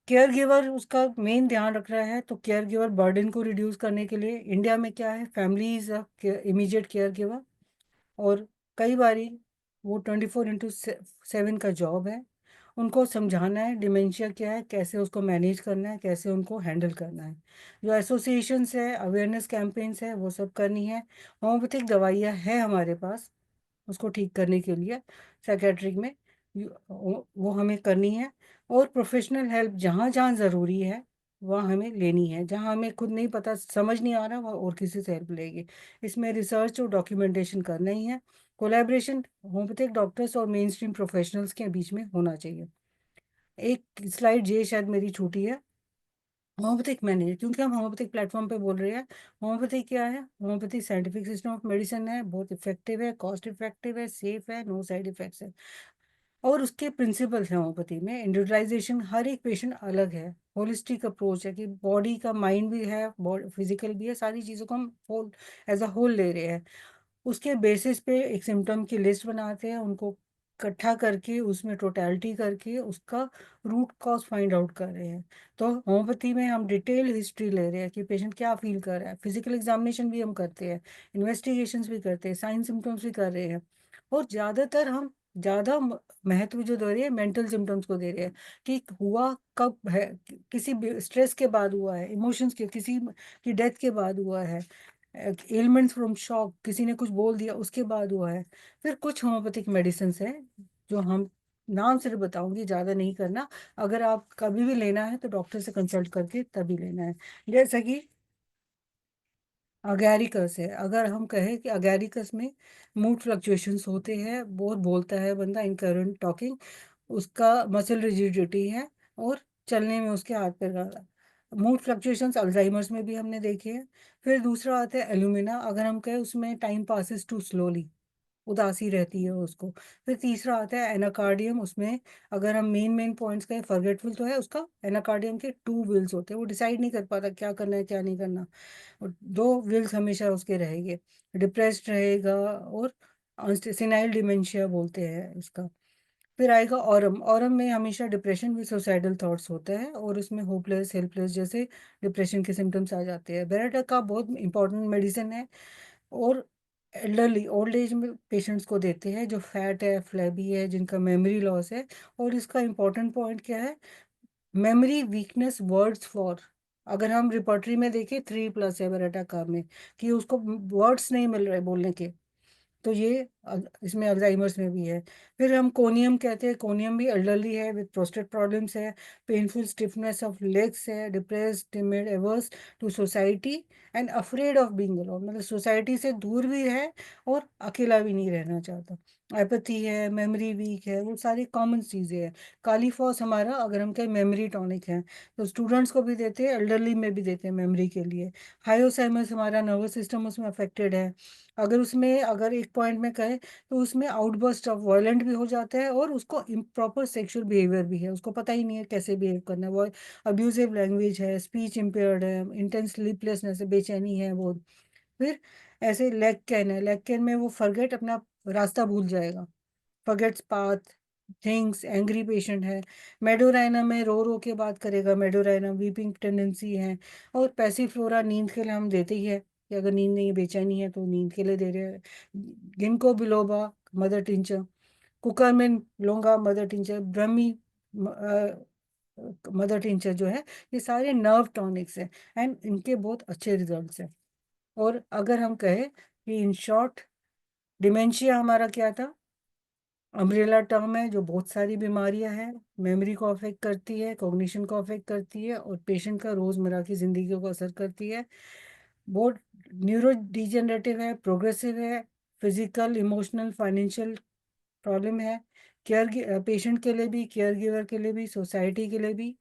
केयर गिवर उसका मेन ध्यान रख रहा है, तो केयर गिवर बर्डन को रिड्यूस करने के लिए इंडिया में क्या है, family is a immediate care giver. और कई बारी वो 24/7 का जॉब है। उनको समझाना है डिमेंशिया क्या है, कैसे उसको मैनेज करना है, कैसे उनको हैंडल करना है। जो एसोसिएशंस है, अवेयरनेस कैंपेन्स है, वो सब करनी है। होम्योपैथिक दवाइयाँ है हमारे पास उसको ठीक करने के लिए, साइकेट्रिक में वो हमें करनी है। और प्रोफेशनल हेल्प जहाँ जहाँ ज़रूरी है वहाँ हमें लेनी है। जहाँ हमें खुद नहीं पता, समझ नहीं आ रहा, वहाँ और किसी से हेल्प लेगी। इसमें रिसर्च और डॉक्यूमेंटेशन करना ही है। कोलैबोरेशन होम्योपैथिक डॉक्टर्स और मेन स्ट्रीम प्रोफेशनल्स के बीच में होना चाहिए। एक स्लाइड ये शायद मेरी छूटी है। होम्योपैथिक मैनेज, क्योंकि हम होम्योपैथिक प्लेटफॉर्म पे बोल रहे हैं। होम्योपैथी क्या है, homeopathy scientific system of medicine है, बहुत इफेक्टिव है, कॉस्ट इफेक्टिव है, सेफ है, नो साइड इफेक्ट्स है। और उसके प्रिंसिपल्स हैं होम्योपैथी में, इंडिविजुअलाइजेशन, हर एक पेशेंट अलग है। होलिस्टिक अप्रोच है कि बॉडी का माइंड भी है, फिजिकल भी है, सारी चीज़ों को हम होल एज अ होल ले रहे हैं। उसके बेसिस पे एक सिम्टम की लिस्ट बनाते हैं, उनको इकट्ठा करके उसमें टोटलिटी करके उसका रूट कॉज फाइंड आउट कर रहे हैं। तो होम्योपैथी में हम डिटेल हिस्ट्री ले रहे हैं कि पेशेंट क्या फील कर रहा है। फिजिकल एग्जामिनेशन भी हम करते हैं, इन्वेस्टिगेशंस भी करते हैं, साइन सिम्टम्स भी कर रहे हैं। और ज़्यादातर हम ज़्यादा महत्व जो दे रहे हैं मेंटल सिम्टम्स को दे रहे हैं, कि हुआ कब है, किसी स्ट्रेस के बाद हुआ है, इमोशंस के, किसी की डेथ के बाद हुआ है, एलिमेंट्स फ्रॉम शॉक, किसी ने कुछ बोल दिया उसके बाद हुआ है। फिर कुछ होम्योपैथिक मेडिसिन है जो हम नाम सिर्फ बताऊंगी, ज़्यादा नहीं करना। अगर आप कभी भी लेना है तो डॉक्टर से कंसल्ट करके तभी लेना है। जैसे कि अगैरिकस है, अगर हम कहें कि अगैरिकस में मूड फ्लक्चुएशंस होते हैं, बहुत बोलता है बंदा, इनकरेंट टॉकिंग, उसका मसल रिजिडिटी है, और चलने में उसके हाथ पैर का मूड फ्लक्चुएशंस अल्जाइमर्स में भी हमने देखे हैं। फिर दूसरा आता है एल्यूमिना, अगर हम कहें उसमें टाइम पासिस टू स्लोली, उदासी रहती है उसको। फिर तीसरा आता है एनाकार्डियम, उसमें अगर हम मेन मेन पॉइंट्स कहें, फॉरगेटफुल तो है उसका, एनाकार्डियम के टू व्हील्स होते हैं, वो डिसाइड नहीं कर पाता क्या करना है क्या नहीं करना, और दो व्हील्स हमेशा उसके रहेंगे, डिप्रेस्ड रहेगा। और सेनाइल डिमेंशिया बोलते हैं इसका। फिर आएगा ऑरम, ऑरम में हमेशा डिप्रेशन भी सुसाइडल थॉट्स होते हैं, और उसमें होपलेस, हेल्पलेस जैसे डिप्रेशन के सिम्टम्स आ जाते हैं। बेरेटा का बहुत इंपॉर्टेंट मेडिसिन है, और एल्डरली ओल्ड एज में पेशेंट्स को देते हैं जो फैट है, फ्लैबी है, जिनका मेमोरी लॉस है। और इसका इंपॉर्टेंट पॉइंट क्या है, मेमोरी वीकनेस वर्ड्स फॉर, अगर हम रिपर्टरी में देखें 3+ है बेरेटा का में, कि उसको वर्ड्स नहीं मिल रहे बोलने के, तो ये इसमें अल्जाइमर्स में भी है। फिर हम कोनियम कहते हैं, कोनियम भी एल्डरली है विद प्रोस्टेट प्रॉब्लम्स है, पेनफुल स्टिफनेस ऑफ लेग्स है, depressed, timid, averse to society and afraid of being alone, मतलब सोसाइटी से दूर भी है और अकेला भी नहीं रहना चाहता। एपैथी है, मेमोरी वीक है, वो सारी कॉमन चीज़ें हैं। कालीफॉस हमारा, अगर हम कहें, मेमोरी टॉनिक है, तो स्टूडेंट्स को भी देते हैं, एल्डरली में भी देते हैं मेमोरी के लिए। हायोसाइमस हमारा नर्वस सिस्टम उसमें अफेक्टेड है। अगर एक पॉइंट में कहें तो उसमें आउटबर्स्ट ऑफ वायलेंट भी हो जाता है, और उसको इम्प्रॉपर सेक्सुअल बिहेवियर भी है, उसको पता ही नहीं है कैसे बिहेव करना है। वो अब्यूजिव लैंग्वेज है, स्पीच इम्पेयर्ड है, इंटेंस स्लीपलेसनेस है, बेचैनी है वो। फिर ऐसे लेग कैन है, लेग कैन में वो फॉरगेट, अपना रास्ता भूल जाएगा, forgets path things, angry patient है। मेडोराइना में रो रो के बात करेगा, मेडोराइना वीपिंग टेंडेंसी है। और पैसिफ्लोरा नींद के लिए हम देते ही है, कि अगर नींद नहीं, बेचैनी है, तो नींद के लिए दे रहे हैं। Ginkgo biloba mother tincture, curcumin longa mother tincture, brahmi mother tincture जो है, ये सारे नर्व टॉनिक्स हैं, एंड इनके बहुत अच्छे रिजल्ट्स हैं। और अगर हम कहें कि इन शॉर्ट, डिमेंशिया हमारा क्या था, अम्ब्रेला टर्म है जो बहुत सारी बीमारियां हैं, मेमोरी को अफेक्ट करती है, कॉग्निशन को अफेक्ट करती है, और पेशेंट का रोजमर्रा की जिंदगी को असर करती है। बहुत न्यूरो डिजेनरेटिव है, प्रोग्रेसिव है, फिजिकल, इमोशनल, फाइनेंशियल प्रॉब्लम है, केयर पेशेंट के लिए भी, केयर गिवर के लिए भी, सोसाइटी के लिए भी।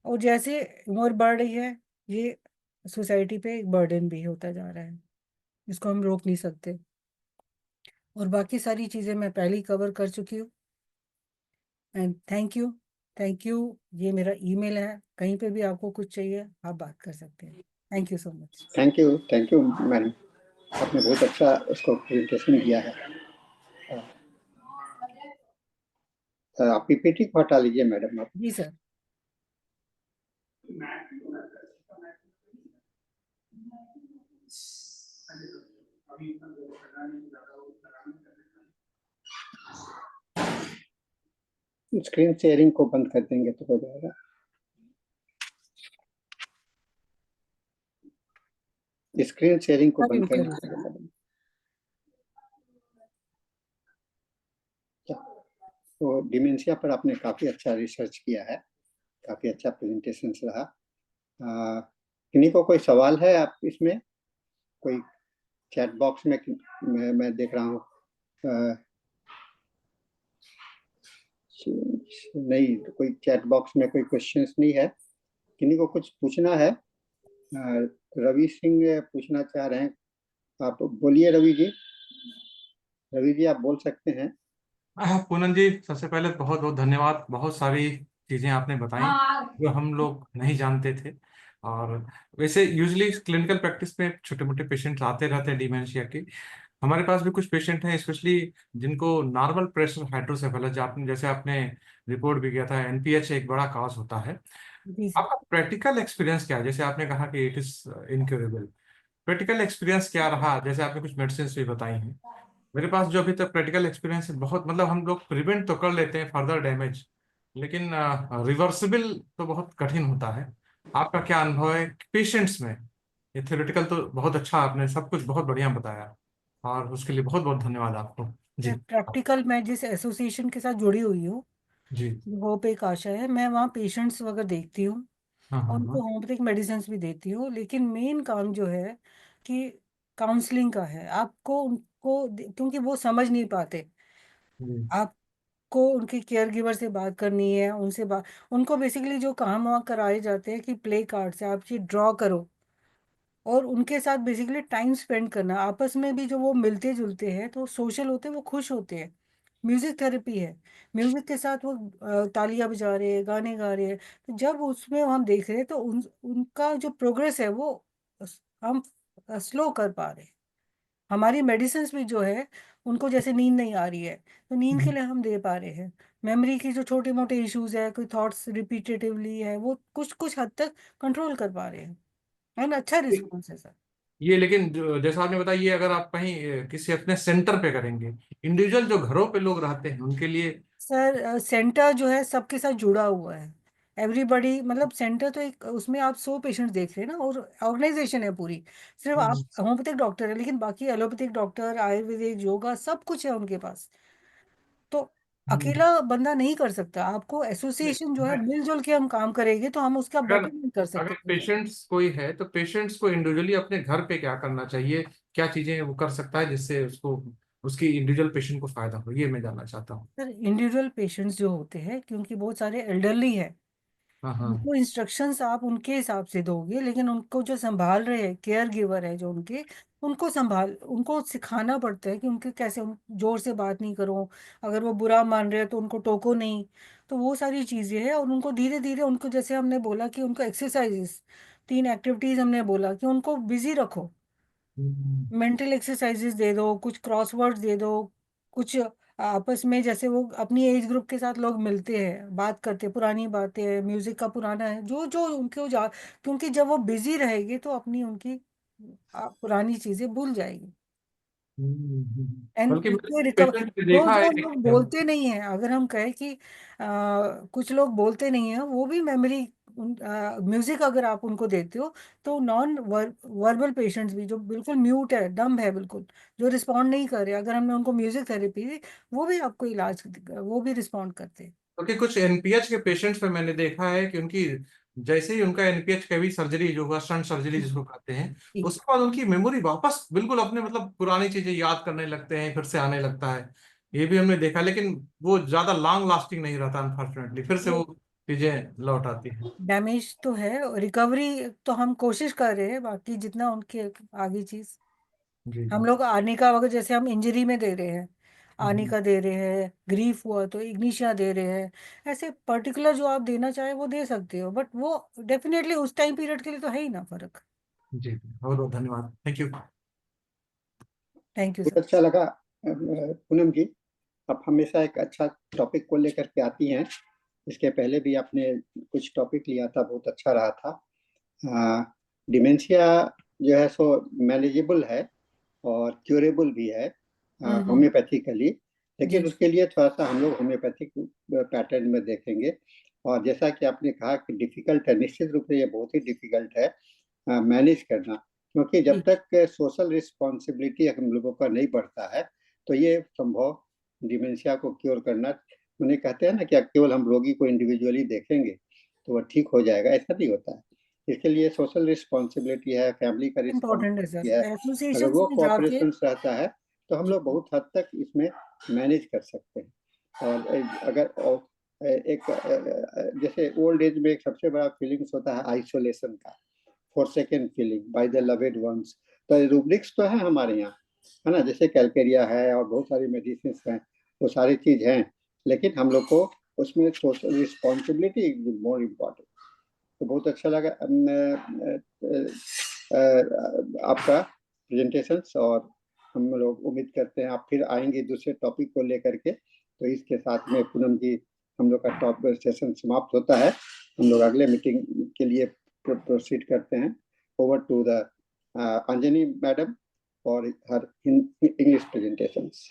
और जैसे उम्र बढ़ रही है, ये सोसाइटी पे एक बर्डन भी होता जा रहा है, इसको हम रोक नहीं सकते। और बाकी सारी चीज़ें मैं पहले ही कवर कर चुकी हूँ। And thank you, thank you. ये मेरा ईमेल है, कहीं पे भी आपको कुछ चाहिए आप बात कर सकते हैं। Thank you so much. Thank you madam, आपने बहुत अच्छा उसको प्रेजेंटेशन दिया है। आप पीपीटी को हटा लीजिए मैडम आप। जी सर। स्क्रीन शेयरिंग को बंद कर देंगे तो हो जाएगा। स्क्रीन शेयरिंग को अभी बंद कर करिए सर। दीजिए मैडम। तो डिमेंशिया पर आपने काफी अच्छा रिसर्च किया है, काफी अच्छा प्रेजेंटेशन रहा। किन्हीं को कोई सवाल है आप इसमें, कोई चैट बॉक्स में मैं देख रहा हूँ नहीं, कोई चैट बॉक्स में कोई क्वेश्चंस नहीं है। किन्हीं को कुछ पूछना है? रवि सिंह पूछना चाह रहे हैं, आप बोलिए रवि जी। रवि जी आप बोल सकते हैं। पूनम जी, सबसे पहले बहुत बहुत धन्यवाद। बहुत सारी चीज़ें आपने बताई जो हम लोग नहीं जानते थे। और वैसे यूजली क्लिनिकल प्रैक्टिस में छोटे मोटे पेशेंट्स आते रहते हैं डिमेंशिया के। हमारे पास भी कुछ पेशेंट हैं स्पेशली जिनको नॉर्मल प्रेशर हाइड्रोसेफेलस, जैसे आपने रिपोर्ट भी किया था, एनपीएच एक बड़ा काज होता है। जी सर। आपका प्रैक्टिकल एक्सपीरियंस क्या है? जैसे आपने कहा कि it is incurable, practical experience क्या रहा? जैसे आपने कुछ मेडिसिन भी बताई हैं, मेरे पास जो अभी तक प्रैक्टिकल एक्सपीरियंस है, बहुत मतलब हम लोग प्रिवेंट तो कर लेते हैं फर्दर डैमेज, लेकिन रिवर्सिबल तो बहुत कठिन होता है। आपका क्या अनुभव है पेशेंट्स में? ये थ्योरेटिकल तो बहुत अच्छा, आपने सब कुछ बहुत बढ़िया बताया, और उसके लिए बहुत बहुत धन्यवाद आपको। जी। प्रैक्टिकल, मैं जिस एसोसिएशन के साथ जुड़ी हुई हूँ, जी। होप एक आशा है, मैं वहाँ पेशेंट्स वगैरह देखती हूँ, हाँ और हाँ उनको हाँ। होम्योपैथिक मेडिसिन भी देती हूँ। लेकिन मेन काम जो है कि काउंसलिंग का है। आपको उनको क्योंकि वो समझ नहीं पाते, जी। आपको उनके केयर गिवर से बात करनी है, उनसे बात, उनको बेसिकली जो काम वहाँ कराए जाते हैं कि प्ले कार्ड से आप ये ड्रॉ करो, और उनके साथ बेसिकली टाइम स्पेंड करना। आपस में भी जो वो मिलते जुलते हैं तो सोशल होते हैं, वो खुश होते हैं। म्यूजिक थेरेपी है, म्यूजिक के साथ वो तालियां बजा रहे हैं, गाने गा रहे हैं। तो जब उसमें हम देख रहे हैं तो उनका जो प्रोग्रेस है वो हम स्लो कर पा रहे हैं। हमारी मेडिसिन भी जो है, उनको जैसे नींद नहीं आ रही है तो नींद के लिए हम दे पा रहे हैं। मेमोरी की जो छोटे मोटे इश्यूज है, कोई थॉट्स रिपीटेटिवली है, वो कुछ कुछ हद तक कंट्रोल कर पा रहे हैं। एंड अच्छा रिस्पॉन्स है सर। ये लेकिन जैसा आपने बताया, ये अगर आप कहीं किसी अपने सेंटर पे करेंगे, इंडिविजुअल जो घरों पे लोग रहते हैं उनके लिए। सर सेंटर जो है सबके साथ जुड़ा हुआ है, एवरीबॉडी, मतलब सेंटर तो एक, उसमें आप 100 पेशेंट देख रहे हैं ना, और ऑर्गेनाइजेशन है पूरी। सिर्फ आप होम्योपैथिक डॉक्टर है, लेकिन बाकी एलोपैथिक डॉक्टर, आयुर्वेदिक, योगा, सब कुछ है उनके पास। तो हम्म। अकेला बंदा नहीं कर सकता। आपको एसोसिएशन जो है, मैं मिलजुल के हम काम करेंगे तो हम उसका अगर बेटरमेंट कर अगर सकते हैं। पेशेंट्स कोई है तो पेशेंट्स को इंडिविजुअली अपने घर पे क्या करना चाहिए, क्या चीजें वो कर सकता है जिससे उसको, उसकी इंडिविजुअल पेशेंट को फायदा हो, ये मैं जानना चाहता हूँ। सर, इंडिविजुअल पेशेंट्स जो होते हैं, क्योंकि बहुत सारे एल्डरली है, हाँ हाँ। उनको इंस्ट्रक्शंस आप उनके हिसाब से दोगे, लेकिन उनको जो संभाल रहे हैं, केयर गिवर है जो उनके, उनको सिखाना पड़ता है कि उनके कैसे, जोर से बात नहीं करो, अगर वो बुरा मान रहे हैं तो उनको टोको नहीं। तो वो सारी चीजें हैं, और उनको धीरे धीरे, उनको जैसे हमने बोला कि उनको एक्सरसाइजेस, 3 एक्टिविटीज हमने बोला कि उनको बिजी रखो। हम्म, मेंटल एक्सरसाइजेस दे दो, कुछ क्रॉसवर्ड्स दे दो, कुछ आपस में, जैसे वो अपनी एज ग्रुप के साथ लोग मिलते हैं, बात करते हैं, पुरानी बातें हैं, म्यूजिक का पुराना है, जो जो उनको जा, क्योंकि जब वो बिजी रहेंगे तो अपनी उनकी पुरानी चीजें भूल जाएगी। एंड बल्कि उसमें मैंने रिकवर, पेशेंट जो देखा है जो कि लोग बोलते नहीं है, अगर हम कहें कि कुछ लोग बोलते नहीं है, वो भी मेमोरी, म्यूजिक अगर आप उनको देते हो, तो नॉन वर्बल पेशेंट्स भी, जो बिल्कुल म्यूट है, डम्ब है बिल्कुल, जो रिस्पॉन्ड नहीं कर रहे, अगर हमने उनको म्यूजिक थेरेपी दी, वो भी आपको इलाज, वो भी रिस्पॉन्ड करते हैं। क्योंकि कुछ एनपीएच के पेशेंट्स पे मैंने देखा है कि उनकी, जैसे ही उनका एनपीएच का भी सर्जरी जो हुआ, स्टंट सर्जरी जिसको कहते हैं, जी। उसके बाद उनकी मेमोरी वापस बिल्कुल अपने मतलब पुरानी चीजें याद करने लगते हैं, फिर से आने लगता है। ये भी हमने देखा, लेकिन वो ज्यादा लॉन्ग लास्टिंग नहीं रहता अनफॉर्चुनेटली, फिर से वो चीजें लौट आती हैं। डैमेज तो है, रिकवरी तो हम कोशिश कर रहे हैं, बाकी जितना उनके आगे चीज, जी हम जी। लोग आने का वक्त, जैसे हम इंजरी में दे रहे हैं, आने हम्म, का दे रहे हैं, ग्रीफ हुआ तो इग्निशिया दे रहे हैं, ऐसे पर्टिकुलर जो आप देना चाहे वो दे सकते हो, बट वो डेफिनेटली उस टाइम पीरियड के लिए तो है ही ना फर्क। जी बहुत बहुत धन्यवाद, थैंक यू। थैंक यू बहुत सर। अच्छा लगा पूनम जी, आप हमेशा एक अच्छा टॉपिक को लेकर के आती हैं। इसके पहले भी आपने कुछ टॉपिक लिया था, बहुत अच्छा रहा था। डिमेंशिया जो है सो मैनेजेबल है और क्यूरेबल भी है हम्म। होम्योपैथिकली, लेकिन जी। उसके लिए थोड़ा सा हम लोग होम्योपैथिक पैटर्न में देखेंगे। और जैसा कि आपने कहा कि डिफिकल्ट है, निश्चित रूप से ये बहुत ही डिफिकल्ट है मैनेज करना, क्योंकि जब जी। तक सोशल रिस्पॉन्सिबिलिटी हम लोगों का नहीं बढ़ता है तो ये संभव डिमेंशिया को क्योर करना, उन्हें कहते हैं ना कि केवल हम रोगी को इंडिविजुअली देखेंगे तो वह ठीक हो जाएगा, ऐसा नहीं होता है। इसके लिए सोशल रिस्पॉन्सिबिलिटी है, फैमिली का इम्पोर्टेंट है रिस्पॉन्सिबिलिटी है। सर, अगर एसोसिएशन वो में जाके। कोऑपरेशन रहता है तो हम जी। लोग बहुत हद तक इसमें मैनेज कर सकते हैं। और अगर एक जैसे ओल्ड एज में एक सबसे बड़ा फीलिंग्स होता है आइसोलेशन का, for second feeling by the loved ones. तो रूब्रिक्स तो है हमारे यहाँ, है ना, जैसे कैलकेरिया है और बहुत सारी मेडिसिन हैं, वो सारी चीज हैं, लेकिन हम लोग को उसमें social responsibility is more important. तो बहुत अच्छा लगा आपका प्रेजेंटेशंस, और हम लोग उम्मीद करते हैं आप फिर आएंगे दूसरे टॉपिक को लेकर के। तो इसके साथ में पूनम जी, हम लोग का टॉप सेशन समाप्त होता है, हम लोग अगले मीटिंग के लिए प्रोसीड करते हैं। Over to the Anjani madam for her English presentations.